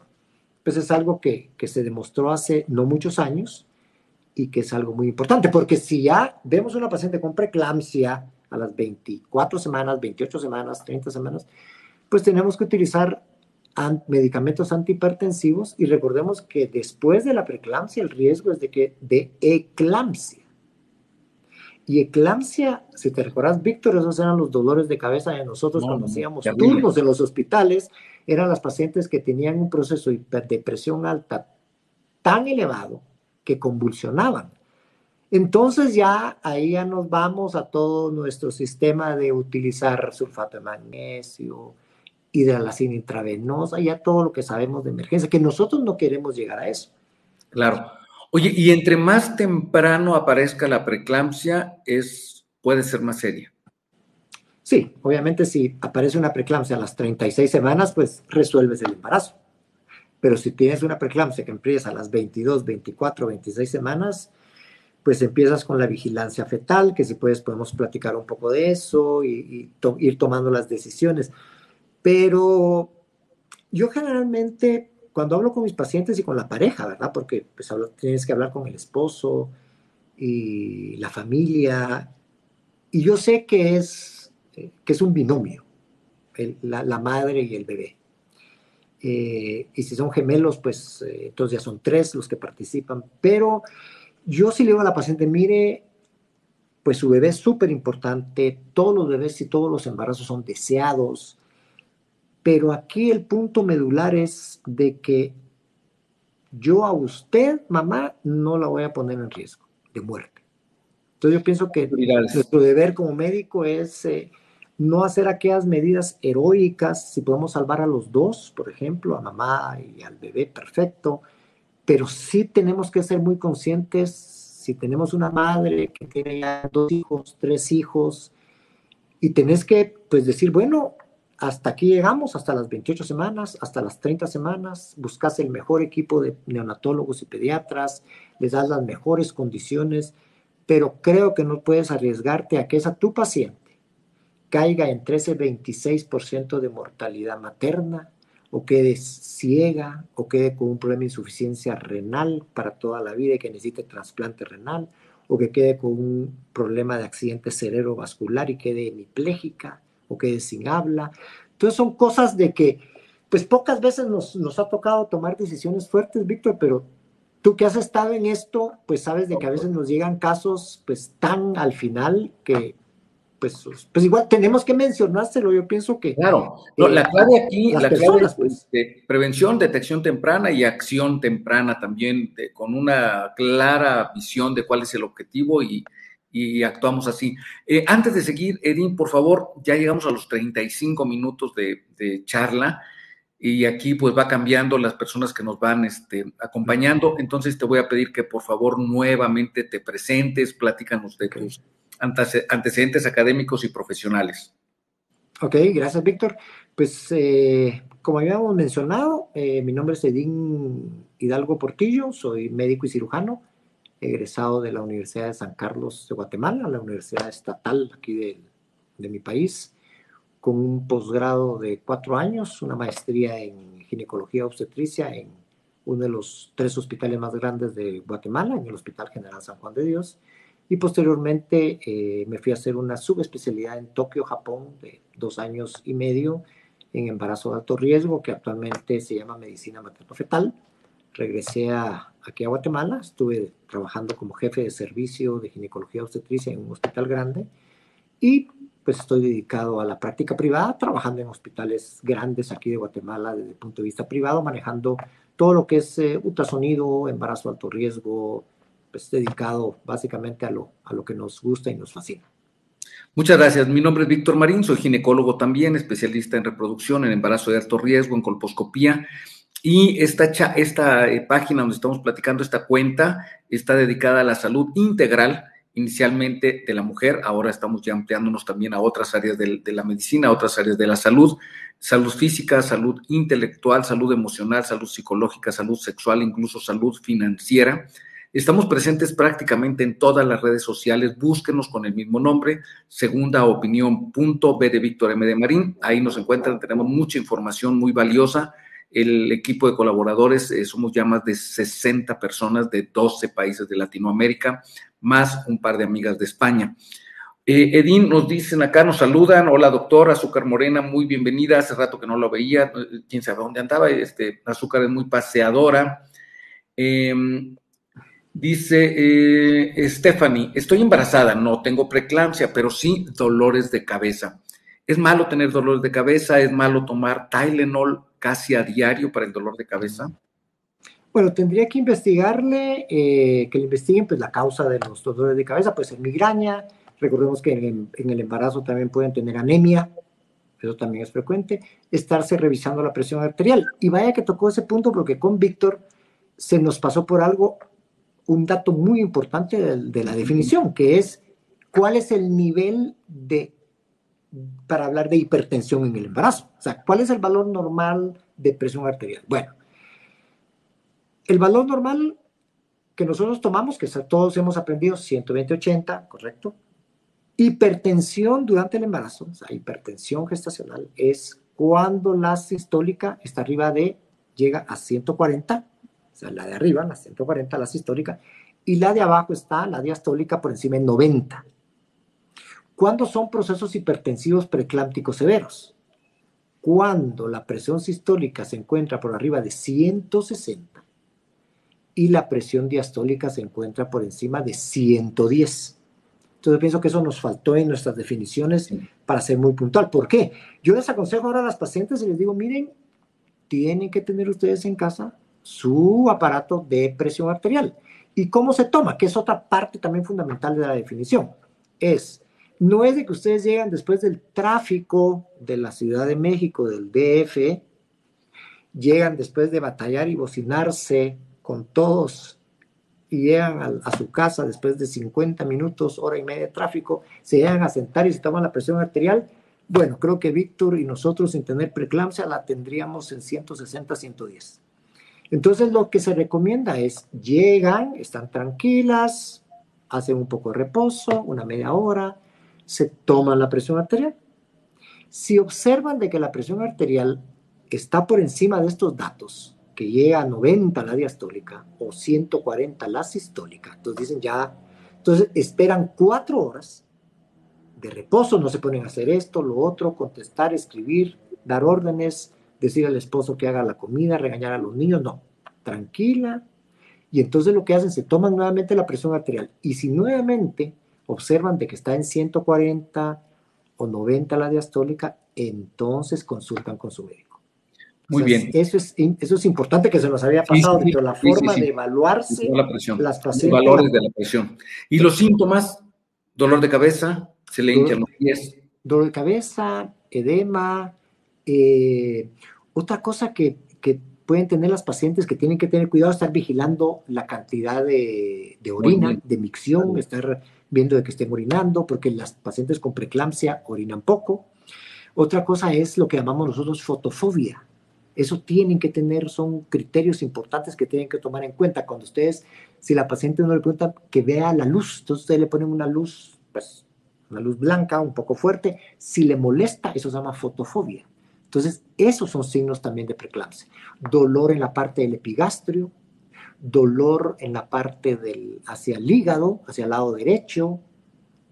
pues es algo que se demostró hace no muchos años y que es algo muy importante, porque si ya vemos una paciente con preeclampsia a las 24 semanas, 28 semanas, 30 semanas, pues tenemos que utilizar medicamentos antihipertensivos y recordemos que después de la preeclampsia el riesgo es de eclampsia. Y eclampsia, si te recuerdas, Víctor, esos eran los dolores de cabeza de nosotros cuando hacíamos turnos en los hospitales, eran las pacientes que tenían un proceso de presión alta tan elevado que convulsionaban. Entonces ya ahí ya nos vamos a todo nuestro sistema de utilizar sulfato de magnesio, hidralacina intravenosa, ya todo lo que sabemos de emergencia, que nosotros no queremos llegar a eso.
Claro. Oye, y entre más temprano aparezca la preeclampsia, puede ser más seria.
Sí, obviamente si aparece una preeclampsia a las 36 semanas, pues resuelves el embarazo. Pero si tienes una preeclampsia que empieza a las 22, 24, 26 semanas, pues empiezas con la vigilancia fetal, que si puedes podemos platicar un poco de eso y ir tomando las decisiones. Pero yo generalmente, cuando hablo con mis pacientes y con la pareja, ¿verdad? Porque pues, tienes que hablar con el esposo y la familia, y yo sé que es un binomio, la madre y el bebé. Y si son gemelos, pues entonces ya son 3 los que participan, pero yo sí le digo a la paciente, mire, pues su bebé es súper importante, todos los bebés y todos los embarazos son deseados, pero aquí el punto medular es de que yo a usted, mamá, no la voy a poner en riesgo de muerte. Entonces yo pienso que nuestro deber como médico es no hacer aquellas medidas heroicas, si podemos salvar a los dos, por ejemplo, a mamá y al bebé, perfecto, pero sí tenemos que ser muy conscientes si tenemos una madre que tiene ya 2 hijos, 3 hijos, y tenés que pues decir, bueno, hasta aquí llegamos, hasta las 28 semanas, hasta las 30 semanas, buscas el mejor equipo de neonatólogos y pediatras, les das las mejores condiciones, pero creo que no puedes arriesgarte a que esa tu paciente caiga entre ese 26% de mortalidad materna, o quede ciega, o quede con un problema de insuficiencia renal para toda la vida y que necesite trasplante renal, o que quede con un problema de accidente cerebrovascular y quede hemipléjica, o quede sin habla. Entonces son cosas de que, pues pocas veces nos ha tocado tomar decisiones fuertes, Víctor, pero tú que has estado en esto, pues sabes de que a veces nos llegan casos pues tan al final que pues igual tenemos que mencionárselo. Yo pienso que
Claro, no, la clave aquí,
las
la clave
personas,
es
pues.
prevención, detección temprana y acción temprana también, con una clara visión de cuál es el objetivo y actuamos así. Antes de seguir, Edín, por favor, ya llegamos a los 35 minutos de charla y aquí pues va cambiando las personas que nos van acompañando, entonces te voy a pedir que por favor nuevamente te presentes, platícanos de tus antecedentes académicos y profesionales.
Ok, gracias, Víctor. Pues como habíamos mencionado, mi nombre es Edín Hidalgo Portillo, soy médico y cirujano, egresado de la Universidad de San Carlos de Guatemala, la universidad estatal aquí de mi país, con un posgrado de 4 años, una maestría en ginecología obstetricia en uno de los 3 hospitales más grandes de Guatemala, en el Hospital General San Juan de Dios, y posteriormente me fui a hacer una subespecialidad en Tokio, Japón, de 2 años y medio en embarazo de alto riesgo, que actualmente se llama medicina materno-fetal. Regresé aquí a Guatemala, estuve trabajando como jefe de servicio de ginecología obstetricia en un hospital grande, y pues estoy dedicado a la práctica privada, trabajando en hospitales grandes aquí de Guatemala desde el punto de vista privado, manejando todo lo que es ultrasonido, embarazo de alto riesgo, pues dedicado básicamente a lo que nos gusta y nos fascina.
Muchas gracias. Mi nombre es Víctor Marín, soy ginecólogo también, especialista en reproducción, en embarazo de alto riesgo, en colposcopía. Y esta página donde estamos platicando, esta cuenta, está dedicada a la salud integral, inicialmente de la mujer. Ahora estamos ya ampliándonos también a otras áreas de la medicina, a otras áreas de la salud, salud física, salud intelectual, salud emocional, salud psicológica, salud sexual, incluso salud financiera. Estamos presentes prácticamente en todas las redes sociales. Búsquenos con el mismo nombre, segundaopinión.b de Víctor M. de Marín. Ahí nos encuentran, tenemos mucha información muy valiosa. El equipo de colaboradores, somos ya más de 60 personas de 12 países de Latinoamérica, más un par de amigas de España. Edín, nos dicen acá, nos saludan. Hola, doctor Azúcar Morena, muy bienvenida. Hace rato que no lo veía, quién sabe dónde andaba. Azúcar es muy paseadora. Dice Stephanie, estoy embarazada, no tengo preeclampsia, pero sí dolores de cabeza. ¿Es malo tener dolores de cabeza? ¿Es malo tomar Tylenol casi a diario para el dolor de cabeza?
Bueno, tendría que investigarle, que le investiguen pues, la causa de los dolores de cabeza, puede ser migraña. Recordemos que en el embarazo también pueden tener anemia, eso también es frecuente. Estarse revisando la presión arterial. Y vaya que tocó ese punto, porque con Víctor se nos pasó por algo, un dato muy importante de la definición, que es cuál es el nivel para hablar de hipertensión en el embarazo. O sea, ¿cuál es el valor normal de presión arterial? Bueno, el valor normal que nosotros tomamos, que todos hemos aprendido, 120/80, correcto. Hipertensión durante el embarazo, o sea, hipertensión gestacional, es cuando la sistólica está arriba llega a 140, o sea, la de arriba, la 140, la sistólica, y la de abajo está, la diastólica, por encima de 90. ¿Cuándo son procesos hipertensivos preeclámpticos severos? Cuando la presión sistólica se encuentra por arriba de 160 y la presión diastólica se encuentra por encima de 110. Entonces pienso que eso nos faltó en nuestras definiciones para ser muy puntual. ¿Por qué? Yo les aconsejo ahora a las pacientes y les digo, miren, tienen que tener ustedes en casa su aparato de presión arterial. ¿Y cómo se toma? Que es otra parte también fundamental de la definición. No es de que ustedes llegan después del tráfico de la Ciudad de México, del DF, llegan después de batallar y bocinarse con todos y llegan a su casa después de 50 minutos, hora y media de tráfico, se llegan a sentar y se toman la presión arterial, bueno, creo que Víctor y nosotros sin tener preeclampsia la tendríamos en 160, 110. Entonces lo que se recomienda es, llegan, están tranquilas, hacen un poco de reposo, una media hora, se toman la presión arterial. Si observan de que la presión arterial está por encima de estos datos, que llega a 90 la diastólica o 140 la sistólica, entonces dicen ya, entonces esperan 4 horas de reposo, no se ponen a hacer esto, lo otro, contestar, escribir, dar órdenes, decir al esposo que haga la comida, regañar a los niños, no, tranquila. Y entonces lo que hacen, se toman nuevamente la presión arterial. Y si nuevamente observan de que está en 140 o 90 la diastólica, entonces consultan con su médico.
Muy bien.
Eso es importante, que se nos había pasado,
Sí,
la forma
sí.
de evaluarse
La presión,
las pacientes.
los valores de la presión. ¿Y los síntomas? Dolor de cabeza, se le hinchan los pies.
Dolor de cabeza, edema. Otra cosa que pueden tener las pacientes, que tienen que tener cuidado, estar vigilando la cantidad de orina, de micción, estar viendo de que estén orinando, porque las pacientes con preeclampsia orinan poco. Otra cosa es lo que llamamos nosotros fotofobia. Eso tienen que tener, son criterios importantes que tienen que tomar en cuenta. Cuando ustedes, si la paciente no le pregunta que vea la luz, entonces ustedes le ponen una luz, pues una luz blanca, un poco fuerte. Si le molesta, eso se llama fotofobia. Entonces, esos son signos también de preeclampsia. Dolor en la parte del epigastrio, dolor en la parte hacia el hígado, hacia el lado derecho.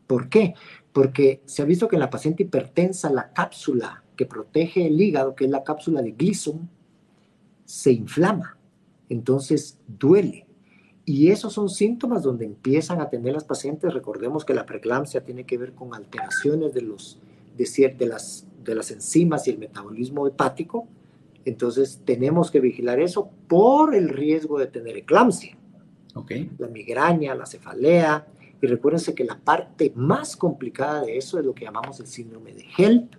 ¿Por qué? Porque se ha visto que en la paciente hipertensa la cápsula que protege el hígado, que es la cápsula de Gleason, se inflama. Entonces, duele. Y esos son síntomas donde empiezan a atender las pacientes. Recordemos que la preeclampsia tiene que ver con alteraciones de las enzimas y el metabolismo hepático. Entonces tenemos que vigilar eso por el riesgo de tener eclampsia.
Okay.
La migraña, la cefalea. Y recuérdense que la parte más complicada de eso es lo que llamamos el síndrome de HELP.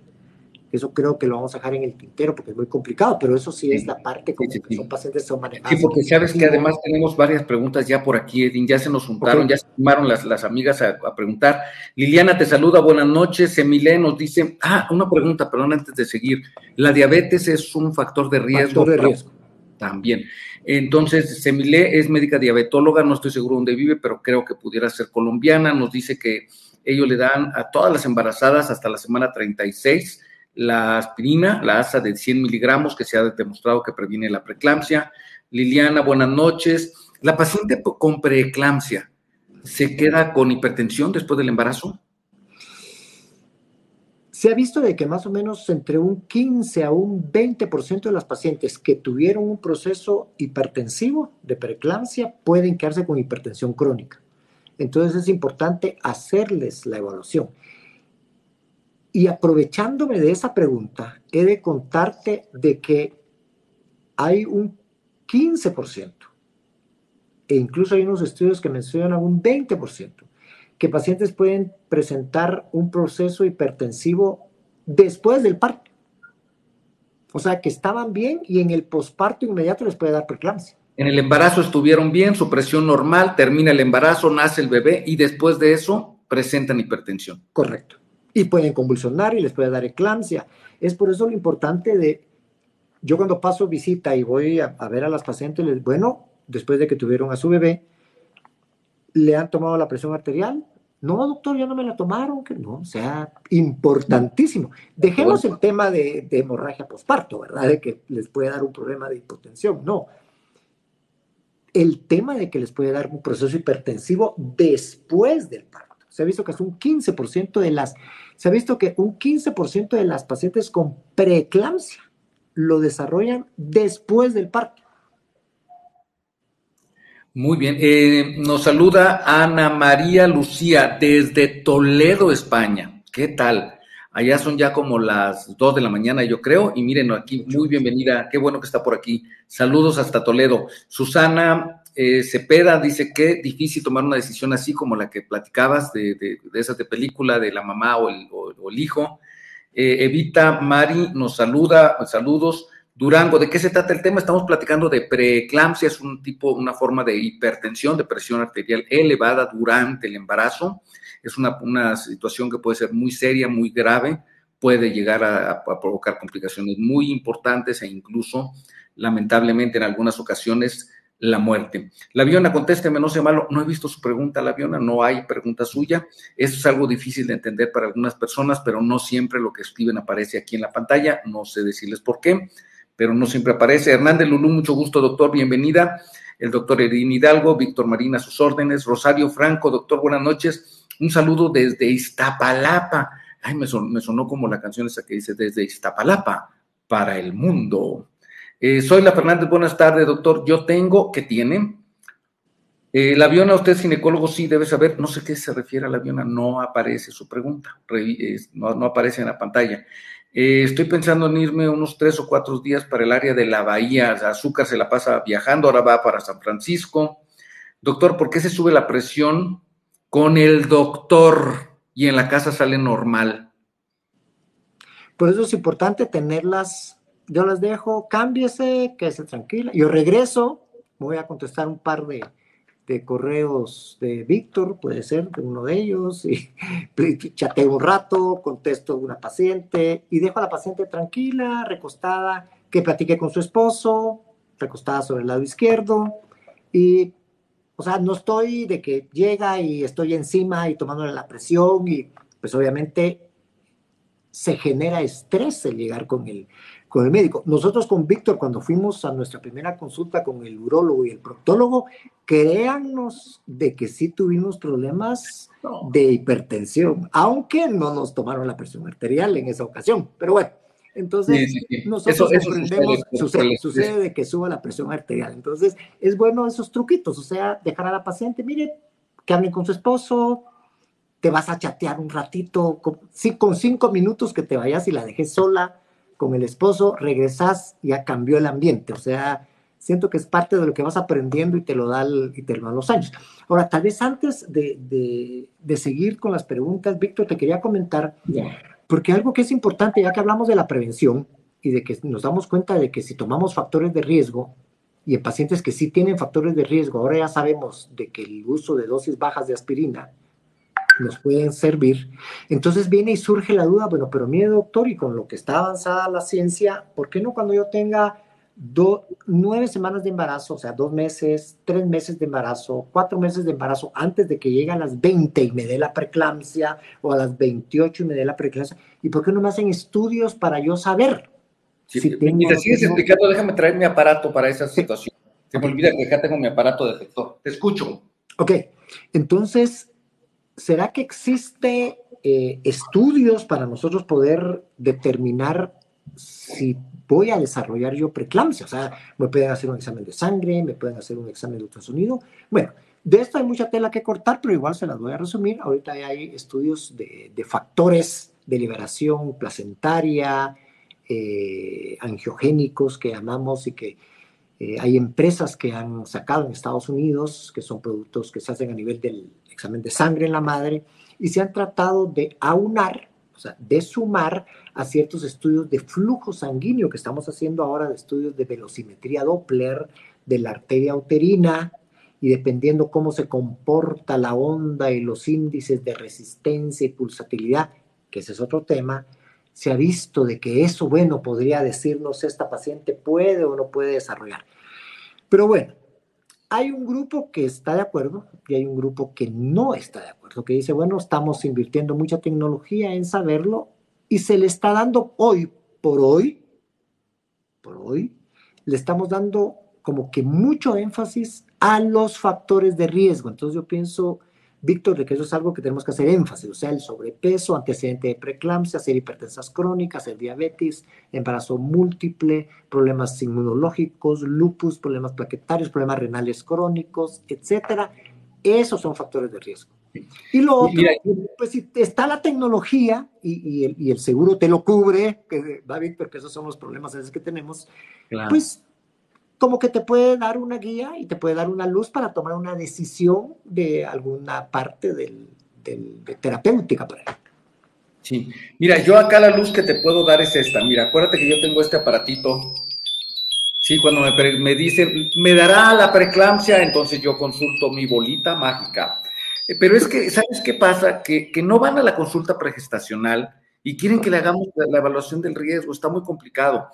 Eso creo que lo vamos a dejar en el tintero porque es muy complicado, pero eso sí es la parte como que son pacientes que son manejados.
Sí, porque sabes que además tenemos varias preguntas ya por aquí, Edín, ya se nos juntaron, ya se sumaron las amigas a preguntar. Liliana te saluda, buenas noches. Emilé nos dice, una pregunta, perdón, antes de seguir. ¿La diabetes es un factor de riesgo?
Factor de riesgo.
También. Entonces, Semilé es médica diabetóloga, no estoy seguro dónde vive, pero creo que pudiera ser colombiana. Nos dice que ellos le dan a todas las embarazadas hasta la semana 36 la aspirina, la ASA de 100 miligramos, que se ha demostrado que previene la preeclampsia. Liliana, buenas noches. ¿La paciente con preeclampsia se queda con hipertensión después del embarazo?
Se ha visto de que más o menos entre un 15 a un 20% de las pacientes que tuvieron un proceso hipertensivo de preeclampsia pueden quedarse con hipertensión crónica. Entonces es importante hacerles la evaluación. Y aprovechándome de esa pregunta, he de contarte de que hay un 15%, e incluso hay unos estudios que mencionan un 20%, que pacientes pueden presentar un proceso hipertensivo después del parto. O sea, que estaban bien y en el posparto inmediato les puede dar preeclampsia.
En el embarazo estuvieron bien, su presión normal, termina el embarazo, nace el bebé y después de eso presentan hipertensión.
Correcto. Y pueden convulsionar y les puede dar eclampsia. Es por eso lo importante yo cuando paso visita y voy a ver a las pacientes, después de que tuvieron a su bebé, ¿le han tomado la presión arterial? No, doctor, ya no me la tomaron. Que no, o sea, importantísimo. Dejemos el tema de hemorragia posparto, ¿verdad? De que les puede dar un problema de hipotensión. No. El tema de que les puede dar un proceso hipertensivo después del parto. Se ha visto que es un 15% de las pacientes con preeclampsia lo desarrollan después del parto.
Muy bien. Nos saluda Ana María Lucía desde Toledo, España. ¿Qué tal? Allá son ya como las 2 de la mañana, yo creo. Y miren, aquí, muy bienvenida. Qué bueno que está por aquí. Saludos hasta Toledo. Susana Cepeda dice que difícil tomar una decisión así como la que platicabas de esas de película, de la mamá o el hijo. Evita Mari nos saluda. Saludos. Durango. ¿De qué se trata el tema? Estamos platicando de preeclampsia, es una forma de hipertensión, de presión arterial elevada durante el embarazo. Es una situación que puede ser muy seria, muy grave, puede llegar a provocar complicaciones muy importantes e incluso, lamentablemente, en algunas ocasiones, la muerte. Laviona, contésteme, no sea malo, no he visto su pregunta, Laviona, no hay pregunta suya. Esto es algo difícil de entender para algunas personas, pero no siempre lo que escriben aparece aquí en la pantalla, no sé decirles por qué, pero no siempre aparece. Hernández Lulú, mucho gusto, doctor, bienvenida. El doctor Erin Hidalgo, Víctor Marín a sus órdenes. Rosario Franco, doctor, buenas noches. Un saludo desde Iztapalapa. Ay, me sonó como la canción esa que dice desde Iztapalapa para el mundo. Soy la Fernández, buenas tardes, doctor. Yo tengo, ¿qué tiene? Laviona, usted es ginecólogo, sí, debe saber. No sé qué se refiere a Laviona, no aparece su pregunta, no aparece en la pantalla. Estoy pensando en irme unos 3 o 4 días para el área de la Bahía. Azúcar se la pasa viajando, ahora va para San Francisco. Doctor, ¿por qué se sube la presión con el doctor y en la casa sale normal?
Por eso es importante tenerlas. Yo las dejo, cámbiese, quédese tranquila. Yo regreso, voy a contestar un par de correos de Víctor, puede ser de uno de ellos, y chateo un rato, contesto a una paciente y dejo a la paciente tranquila, recostada, que platique con su esposo, recostada sobre el lado izquierdo, y, o sea, no estoy de que llega y estoy encima y tomándole la presión, y pues obviamente se genera estrés el llegar con el médico. Nosotros con Víctor, cuando fuimos a nuestra primera consulta con el urólogo y el proctólogo, créannos de que sí tuvimos problemas de hipertensión, aunque no nos tomaron la presión arterial en esa ocasión. Pero bueno, entonces
sí.
nosotros comprendemos, sucede de que suba la presión arterial. Entonces es bueno esos truquitos, o sea, dejar a la paciente, mire, que hablen con su esposo, te vas a chatear un ratito, con 5 minutos que te vayas y la dejes sola con el esposo, regresas, ya cambió el ambiente. O sea, siento que es parte de lo que vas aprendiendo y te lo dan los años. Ahora, tal vez antes de seguir con las preguntas, Víctor, te quería comentar, porque algo que es importante, ya que hablamos de la prevención y de que nos damos cuenta de que si tomamos factores de riesgo, y en pacientes que sí tienen factores de riesgo, ahora ya sabemos de que el uso de dosis bajas de aspirina nos pueden servir. Entonces viene y surge la duda, bueno, pero mire, doctor, y con lo que está avanzada la ciencia, ¿por qué no cuando yo tenga 9 semanas de embarazo, o sea, 2 meses, 3 meses de embarazo, 4 meses de embarazo, antes de que llegue a las 20 y me dé la preeclampsia, o a las 28 y me dé la preeclampsia, ¿y por qué no me hacen estudios para yo saber?
Sí, si tengo, y te sigues explicando, déjame traer mi aparato para esa situación. Se me olvida que acá tengo mi aparato detector. Te escucho.
Ok, entonces, ¿será que existe estudios para nosotros poder determinar si voy a desarrollar yo preeclampsia? O sea, me pueden hacer un examen de sangre, me pueden hacer un examen de ultrasonido. Bueno, de esto hay mucha tela que cortar, pero igual se las voy a resumir. Ahorita hay estudios de factores de liberación placentaria, angiogénicos que llamamos, y que hay empresas que han sacado en Estados Unidos, que son productos que se hacen a nivel del examen de sangre en la madre, y se han tratado de aunar, o sea, de sumar a ciertos estudios de flujo sanguíneo que estamos haciendo ahora, de estudios de velocimetría Doppler, de la arteria uterina, y dependiendo cómo se comporta la onda y los índices de resistencia y pulsatilidad, que ese es otro tema, se ha visto de que eso, bueno, podría decirnos esta paciente puede o no puede desarrollar. Pero bueno, hay un grupo que está de acuerdo y hay un grupo que no está de acuerdo, que dice, bueno, estamos invirtiendo mucha tecnología en saberlo y se le está dando por hoy, le estamos dando como que mucho énfasis a los factores de riesgo. Entonces yo pienso, Víctor, de que eso es algo que tenemos que hacer énfasis, o sea, el sobrepeso, antecedente de preeclampsia, ser hipertensas crónicas, el diabetes, embarazo múltiple, problemas inmunológicos, lupus, problemas plaquetarios, problemas renales crónicos, etcétera. Esos son factores de riesgo. Y lo otro, pues si está la tecnología y el seguro te lo cubre, que va, Víctor, que esos son los problemas a veces que tenemos, claro, pues como que te puede dar una guía y te puede dar una luz para tomar una decisión de alguna parte de terapéutica para él.
Sí, mira, yo acá la luz que te puedo dar es esta. Mira, acuérdate que yo tengo este aparatito Sí, cuando me dicen, me dará la preeclampsia, entonces yo consulto mi bolita mágica. Pero es que, ¿sabes qué pasa? Que no van a la consulta pregestacional y quieren que le hagamos la evaluación del riesgo. Está muy complicado.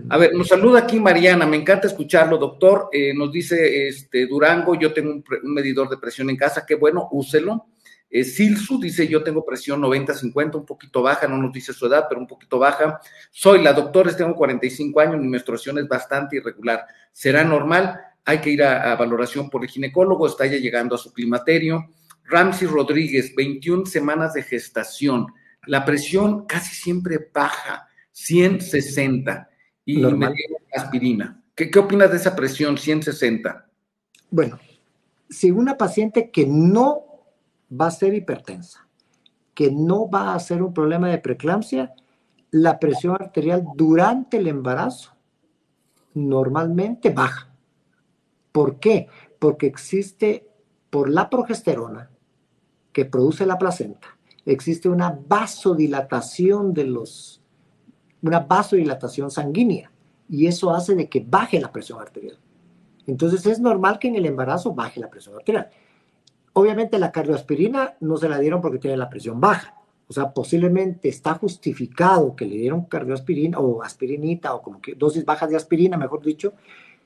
A ver, nos saluda aquí Mariana, me encanta escucharlo, doctor. Nos dice Durango, yo tengo un medidor de presión en casa, qué bueno, úselo. Silsu dice, yo tengo presión 90-50, un poquito baja, no nos dice su edad, pero un poquito baja. Soy la doctora, tengo 45 años, mi menstruación es bastante irregular. ¿Será normal? Hay que ir a valoración por el ginecólogo, está ya llegando a su climaterio. Ramsey Rodríguez, 21 semanas de gestación. La presión casi siempre baja, 160, y me
Normal.
dieron aspirina. ¿Qué opinas de esa presión, 160?
Bueno, si una paciente que no va a ser hipertensa, que no va a ser un problema de preeclampsia, la presión arterial durante el embarazo normalmente baja. ¿Por qué? Porque existe, por la progesterona que produce la placenta, existe una vasodilatación una vasodilatación sanguínea, y eso hace de que baje la presión arterial. Entonces es normal que en el embarazo baje la presión arterial. Obviamente la cardioaspirina no se la dieron porque tiene la presión baja. O sea, posiblemente está justificado que le dieron cardioaspirina o aspirinita o como que dosis bajas de aspirina, mejor dicho,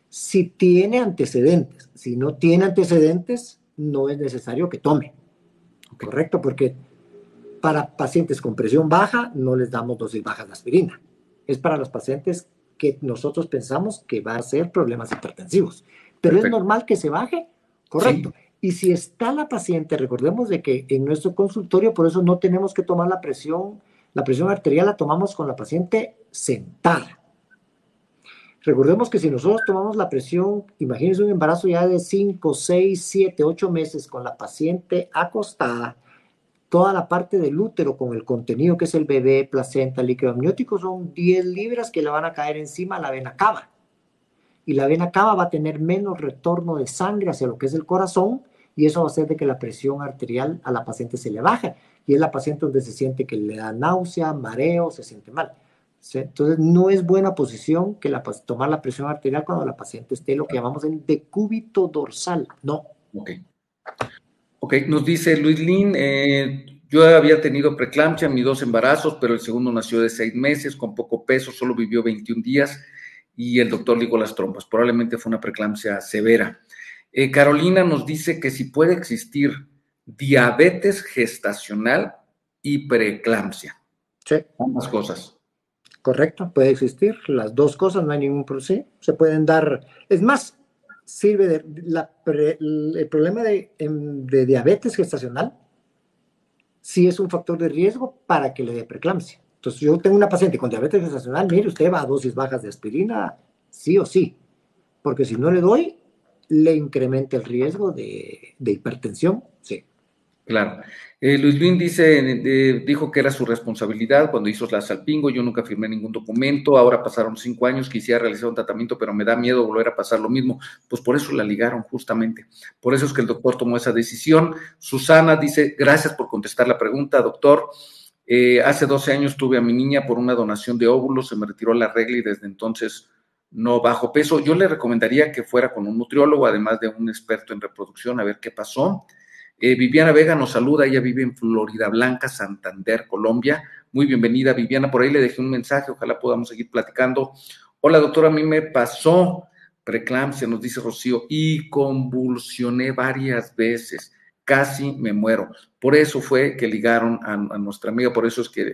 si tiene antecedentes. Si no tiene antecedentes, no es necesario que tome. Correcto, porque para pacientes con presión baja no les damos dosis bajas de aspirina. Es para los pacientes que nosotros pensamos que va a ser problemas hipertensivos. Pero
Perfecto.
es normal que se baje, correcto. Sí. Y si está la paciente, recordemos de que en nuestro consultorio, por eso no tenemos que tomar la presión arterial la tomamos con la paciente sentada. Recordemos que si nosotros tomamos la presión, imagínense un embarazo ya de 5, 6, 7, 8 meses con la paciente acostada, toda la parte del útero con el contenido que es el bebé, placenta, líquido amniótico, son 10 libras que le van a caer encima a la vena cava. Y la vena cava va a tener menos retorno de sangre hacia lo que es el corazón, y eso va a hacer de que la presión arterial a la paciente se le baje. Y es la paciente donde se siente que le da náusea, mareo, se siente mal. ¿Sí? Entonces, no es buena posición que tomar la presión arterial cuando la paciente esté lo que llamamos en decúbito dorsal. No.
Ok, nos dice Luis Lin, yo había tenido preeclampsia en mis 2 embarazos, pero el segundo nació de 6 meses, con poco peso, solo vivió 21 días y el doctor ligó las trompas. Probablemente fue una preeclampsia severa. Carolina nos dice que si puede existir diabetes gestacional y preeclampsia.
Sí.
Ambas cosas.
Correcto, puede existir las dos cosas, no hay ningún problema. Se pueden dar, es más, sirve el problema de diabetes gestacional sí es un factor de riesgo para que le dé preeclampsia. Entonces, yo tengo una paciente con diabetes gestacional, mire, usted va a dosis bajas de aspirina, sí o sí, porque si no le doy, le incrementa el riesgo de hipertensión, sí.
Claro. Luis Luis dijo que era su responsabilidad cuando hizo la Salpingo. Yo nunca firmé ningún documento. Ahora pasaron 5 años, quisiera realizar un tratamiento, pero me da miedo volver a pasar lo mismo. Pues por eso la ligaron, justamente. Por eso es que el doctor tomó esa decisión. Susana dice, gracias por contestar la pregunta, doctor. Hace 12 años tuve a mi niña por una donación de óvulos, se me retiró la regla y desde entonces no bajo peso. Yo le recomendaría que fuera con un nutriólogo, además de un experto en reproducción, a ver qué pasó. Viviana Vega nos saluda, ella vive en Florida Blanca, Santander, Colombia. Muy bienvenida, Viviana, por ahí le dejé un mensaje, ojalá podamos seguir platicando. Hola, doctora, a mí me pasó preeclampsia, nos dice Rocío, y convulsioné varias veces, casi me muero. Por eso fue que ligaron a nuestra amiga, por eso es que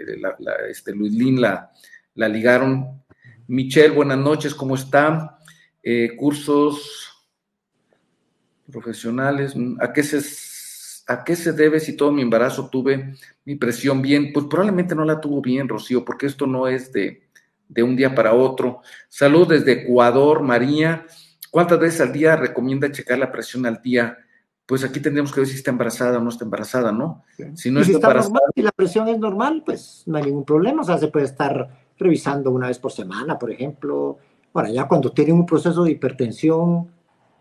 Luis Lin la ligaron. Michelle, buenas noches, ¿cómo está? Cursos profesionales, ¿a qué se debe si todo mi embarazo tuve mi presión bien? Pues probablemente no la tuvo bien, Rocío, porque esto no es de un día para otro. Salud desde Ecuador, María. ¿Cuántas veces al día recomienda checar la presión al día? Pues aquí tendríamos que ver si está embarazada o no está embarazada, ¿no?
Si no está normal, si la presión es normal, pues no hay ningún problema. O sea, se puede estar revisando una vez por semana, por ejemplo. Ahora, ya cuando tienen un proceso de hipertensión,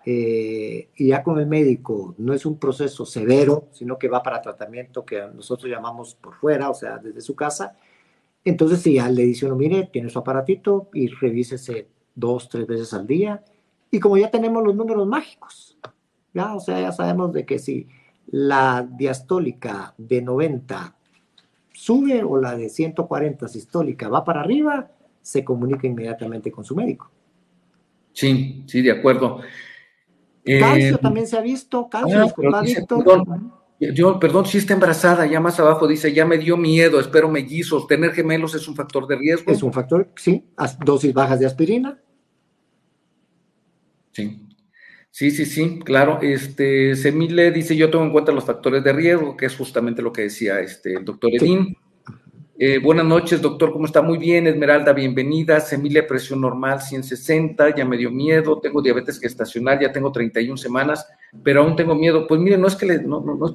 y ya con el médico no es un proceso severo, sino que va para tratamiento que nosotros llamamos por fuera, o sea, desde su casa, entonces si ya le dice uno, mire, tiene su aparatito y revísese 2, 3 veces al día. Y como ya tenemos los números mágicos, ¿ya? O sea, ya sabemos de que si la diastólica de 90 sube o la de 140 sistólica va para arriba, se comunica inmediatamente con su médico.
Sí, sí, de acuerdo.
Calcio también se ha visto, calcio, disculpa,
Dice,
Víctor.
perdón, sí está embarazada, ya más abajo dice, ya me dio miedo, espero mellizos, tener gemelos es un factor de riesgo.
Es un factor, sí, dosis bajas de aspirina.
Sí, sí, claro. Semile dice, yo tengo en cuenta los factores de riesgo, que es justamente lo que decía el doctor Edín. Sí. Buenas noches, doctor, ¿cómo está? Muy bien, Esmeralda, bienvenida. Semile, presión normal, 160, ya me dio miedo, tengo diabetes gestacional, ya tengo 31 semanas, pero aún tengo miedo. Pues mire, no es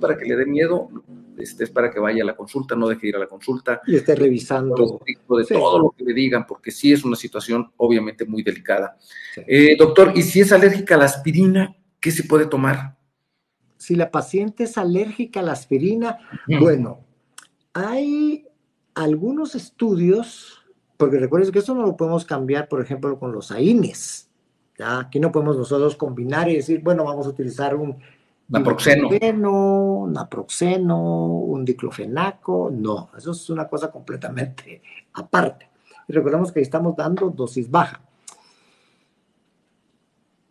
para que le dé miedo, es para que vaya a la consulta, no deje ir a la consulta.
Y esté revisando.
De todo lo que le digan, porque sí es una situación obviamente muy delicada. Sí. Doctor, ¿y si es alérgica a la aspirina, qué se puede tomar?
Si la paciente es alérgica a la aspirina, bueno, hay algunos estudios, porque recuerden que esto no lo podemos cambiar, por ejemplo, con los AINES. ¿Ya? Aquí no podemos nosotros combinar y decir, bueno, vamos a utilizar un naproxeno, un diclofenaco. No, eso es una cosa completamente aparte. Y recordemos que estamos dando dosis baja.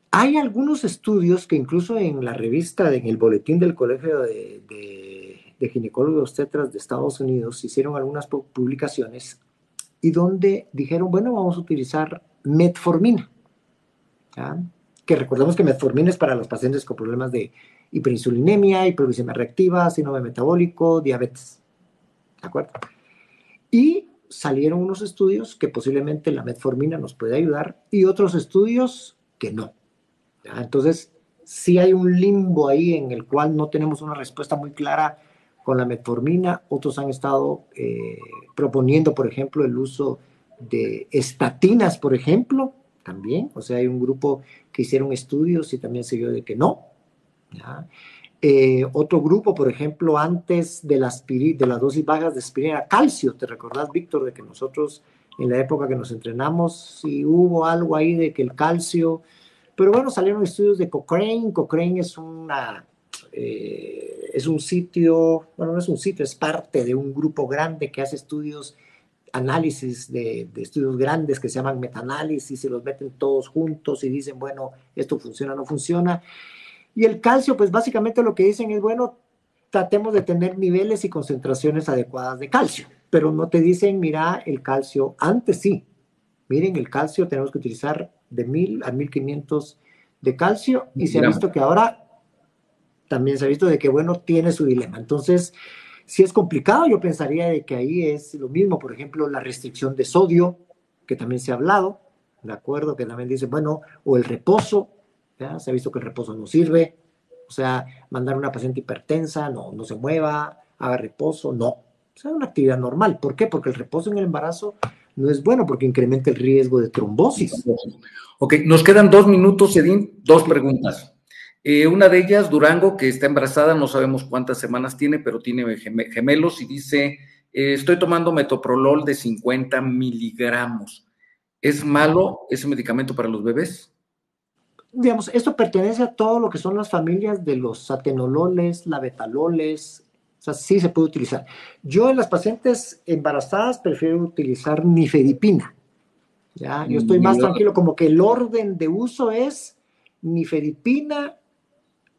Hay algunos estudios que incluso en la revista, en el boletín del Colegio de Ginecólogos Obstetras de Estados Unidos, hicieron algunas publicaciones y donde dijeron, bueno, vamos a utilizar metformina. ¿Ya? Que recordemos que metformina es para los pacientes con problemas de hiperinsulinemia, hiperglicemia reactiva, síndrome metabólico, diabetes. ¿De acuerdo? Y salieron unos estudios que posiblemente la metformina nos puede ayudar y otros estudios que no. ¿Ya? Entonces, sí hay un limbo ahí en el cual no tenemos una respuesta muy clara con la metformina. Otros han estado proponiendo, por ejemplo, el uso de estatinas, por ejemplo, también. O sea, hay un grupo que hicieron estudios y también se vio de que no. ¿Ya? Otro grupo, por ejemplo, antes de las dosis bajas de aspirina, calcio. ¿Te recordás, Víctor, de que nosotros en la época que nos entrenamos, sí hubo algo ahí de que el calcio... Pero bueno, salieron estudios de Cochrane. Cochrane es un sitio, bueno, no es un sitio, es parte de un grupo grande que hace estudios, análisis de estudios grandes que se llaman metaanálisis, se los meten todos juntos y dicen, bueno, esto funciona, no funciona. Y el calcio, pues básicamente lo que dicen es, bueno, tratemos de tener niveles y concentraciones adecuadas de calcio, pero no te dicen, mira, el calcio, antes sí, miren, el calcio tenemos que utilizar de 1000 a 1500 de calcio y se ha visto que ahora también se ha visto de que, bueno, tiene su dilema. Entonces, si es complicado, yo pensaría de que ahí es lo mismo, por ejemplo, la restricción de sodio, que también se ha hablado, ¿de acuerdo? Que también dice, bueno, o el reposo, ¿ya? Se ha visto que el reposo no sirve, o sea, mandar a una paciente hipertensa, no se mueva, haga reposo, no. O sea, una actividad normal. ¿Por qué? Porque el reposo en el embarazo no es bueno porque incrementa el riesgo de trombosis.
Ok, nos quedan 2 minutos, Edín, 2 preguntas. Una de ellas, Durango, que está embarazada, no sabemos cuántas semanas tiene, pero tiene gemelos y dice, estoy tomando metoprolol de 50 miligramos. ¿Es malo ese medicamento para los bebés?
Digamos, esto pertenece a todo lo que son las familias de los atenololes, lavetaloles, o sea, sí se puede utilizar. Yo en las pacientes embarazadas prefiero utilizar nifedipina. ¿Ya? Yo estoy más tranquilo, como que el orden de uso es nifedipina,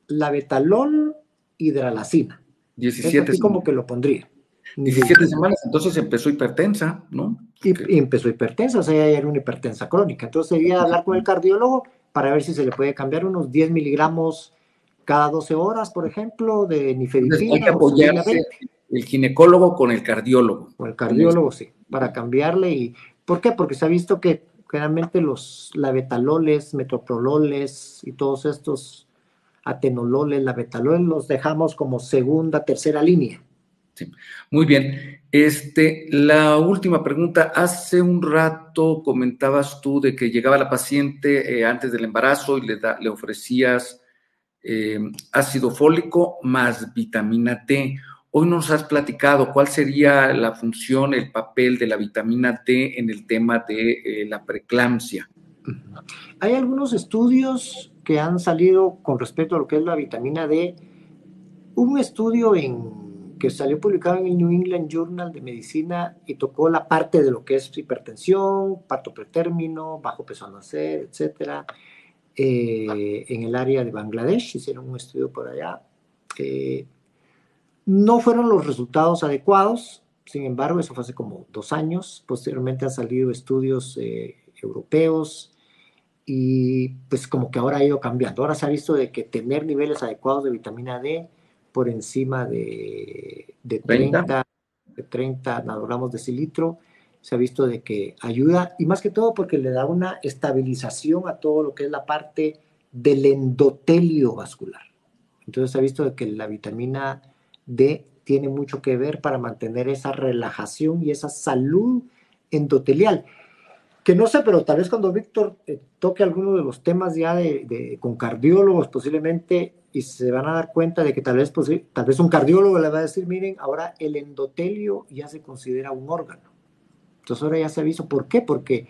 labetalol, hidralacina.
17
así como que lo pondría.
17 semanas, entonces empezó hipertensa, ¿no?
Y empezó hipertensa, o sea, ya era una hipertensa crónica. Entonces sería hablar con el cardiólogo para ver si se le puede cambiar unos 10 miligramos cada 12 horas, por ejemplo, de nifedipina.
Entonces hay que apoyarse el ginecólogo con el cardiólogo.
Con el cardiólogo, sí, para cambiarle. Y ¿por qué? Porque se ha visto que generalmente los lavetaloles, metoprololes y todos estos atenololes, lavetaloles, los dejamos como segunda, tercera línea.
Sí. Muy bien. La última pregunta. Hace un rato comentabas tú de que llegaba la paciente antes del embarazo y le ofrecías ácido fólico más vitamina D. Hoy nos has platicado cuál sería la función, el papel de la vitamina D en el tema de la preeclampsia.
Hay algunos estudios que han salido con respecto a lo que es la vitamina D. Un estudio que salió publicado en el New England Journal de Medicina y tocó la parte de lo que es hipertensión, parto pretérmino, bajo peso al nacer, etcétera, en el área de Bangladesh. Hicieron un estudio por allá. No fueron los resultados adecuados, sin embargo, eso fue hace como 2 años. Posteriormente han salido estudios europeos y pues como que ahora ha ido cambiando. Ahora se ha visto de que tener niveles adecuados de vitamina D por encima de 30 nanogramos decilitro, se ha visto de que ayuda, y más que todo porque le da una estabilización a todo lo que es la parte del endotelio vascular. Entonces se ha visto de que la vitamina D tiene mucho que ver para mantener esa relajación y esa salud endotelial. Que no sé, pero tal vez cuando Víctor toque alguno de los temas ya con cardiólogos posiblemente, y se van a dar cuenta de que tal vez un cardiólogo le va a decir, miren, ahora el endotelio ya se considera un órgano. Entonces ahora ya se ha visto. ¿Por qué? Porque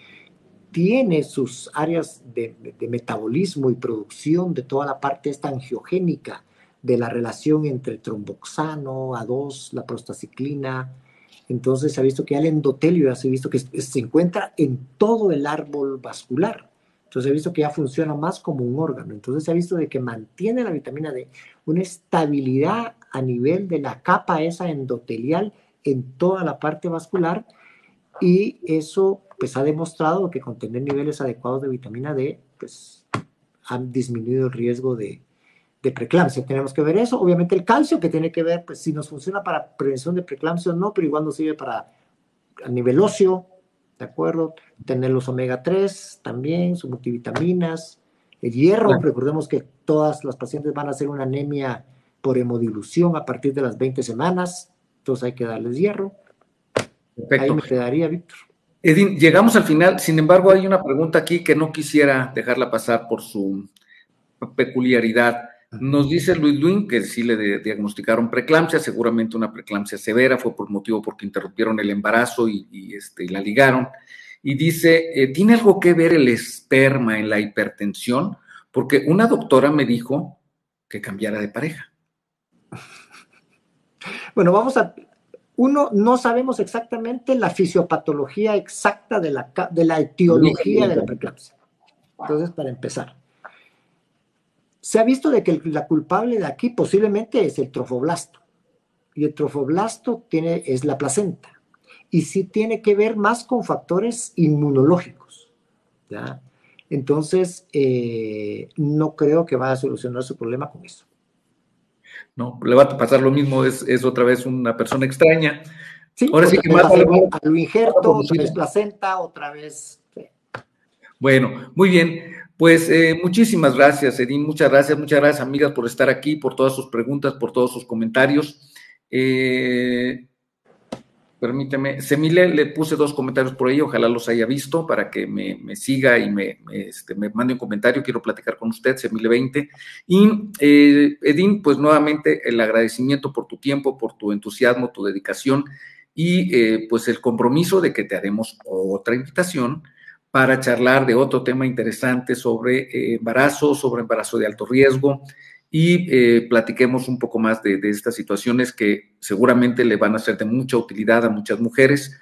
tiene sus áreas de metabolismo y producción de toda la parte esta angiogénica, de la relación entre el tromboxano, A2, la prostaciclina. Entonces se ha visto que el endotelio ya se ha visto que se encuentra en todo el árbol vascular. Entonces se ha visto que ya funciona más como un órgano. Entonces se ha visto de que mantiene la vitamina D una estabilidad a nivel de la capa esa endotelial en toda la parte vascular, y eso pues ha demostrado que con tener niveles adecuados de vitamina D pues han disminuido el riesgo de preeclampsia. Tenemos que ver eso. Obviamente el calcio, que tiene que ver, pues si nos funciona para prevención de preeclampsia o no, pero igual nos sirve para a nivel óseo, ¿de acuerdo? Tener los omega 3 también, sus multivitaminas, el hierro. Claro. Recordemos que todas las pacientes van a hacer una anemia por hemodilución a partir de las 20 semanas, entonces hay que darles hierro. Perfecto. Ahí me quedaría, Víctor.
Edín, llegamos al final, sin embargo hay una pregunta aquí que no quisiera dejarla pasar por su peculiaridad. Nos dice Luis Luin que sí le diagnosticaron preeclampsia, seguramente una preeclampsia severa, fue por motivo porque interrumpieron el embarazo y la ligaron. Y dice, ¿tiene algo que ver el esperma en la hipertensión? Porque una doctora me dijo que cambiara de pareja.
Bueno, no sabemos exactamente la fisiopatología exacta de la etiología de la preeclampsia. Entonces, para empezar, se ha visto de que la culpable de aquí posiblemente es el trofoblasto. Y el trofoblasto es la placenta. Y sí tiene que ver más con factores inmunológicos, ¿ya? Entonces, no creo que vaya a solucionar su problema con eso.
No, le va a pasar lo mismo, es otra vez una persona extraña.
Sí, ahora sí que más a lo injerto, otra vez placenta, otra vez. Sí.
Bueno, muy bien. Pues muchísimas gracias, Edín, muchas gracias, amigas, por estar aquí, por todas sus preguntas, por todos sus comentarios. Permíteme, Semile, le puse 2 comentarios por ahí, ojalá los haya visto para que me siga y me mande un comentario. Quiero platicar con usted, Semile 20. Y Edín, pues nuevamente el agradecimiento por tu tiempo, por tu entusiasmo, tu dedicación y pues el compromiso de que te haremos otra invitación para charlar de otro tema interesante sobre embarazo de alto riesgo, y platiquemos un poco más de estas situaciones que seguramente le van a ser de mucha utilidad a muchas mujeres,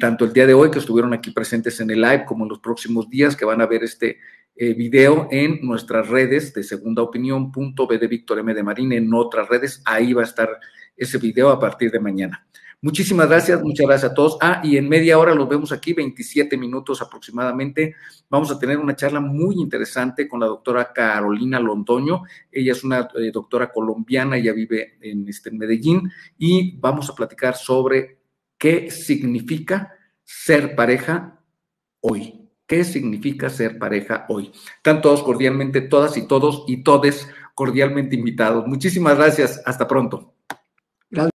tanto el día de hoy que estuvieron aquí presentes en el live, como en los próximos días que van a ver este video en nuestras redes de Segunda Opinión, B de Víctor, M de Marina, en otras redes. Ahí va a estar ese video a partir de mañana. Muchísimas gracias, muchas gracias a todos. Y en media hora los vemos aquí, 27 minutos aproximadamente. Vamos a tener una charla muy interesante con la doctora Carolina Londoño. Ella es una doctora colombiana, ella vive en Medellín, y vamos a platicar sobre qué significa ser pareja hoy. ¿Qué significa ser pareja hoy? Están todos cordialmente, todas y todos y todes cordialmente invitados. Muchísimas gracias. Hasta pronto.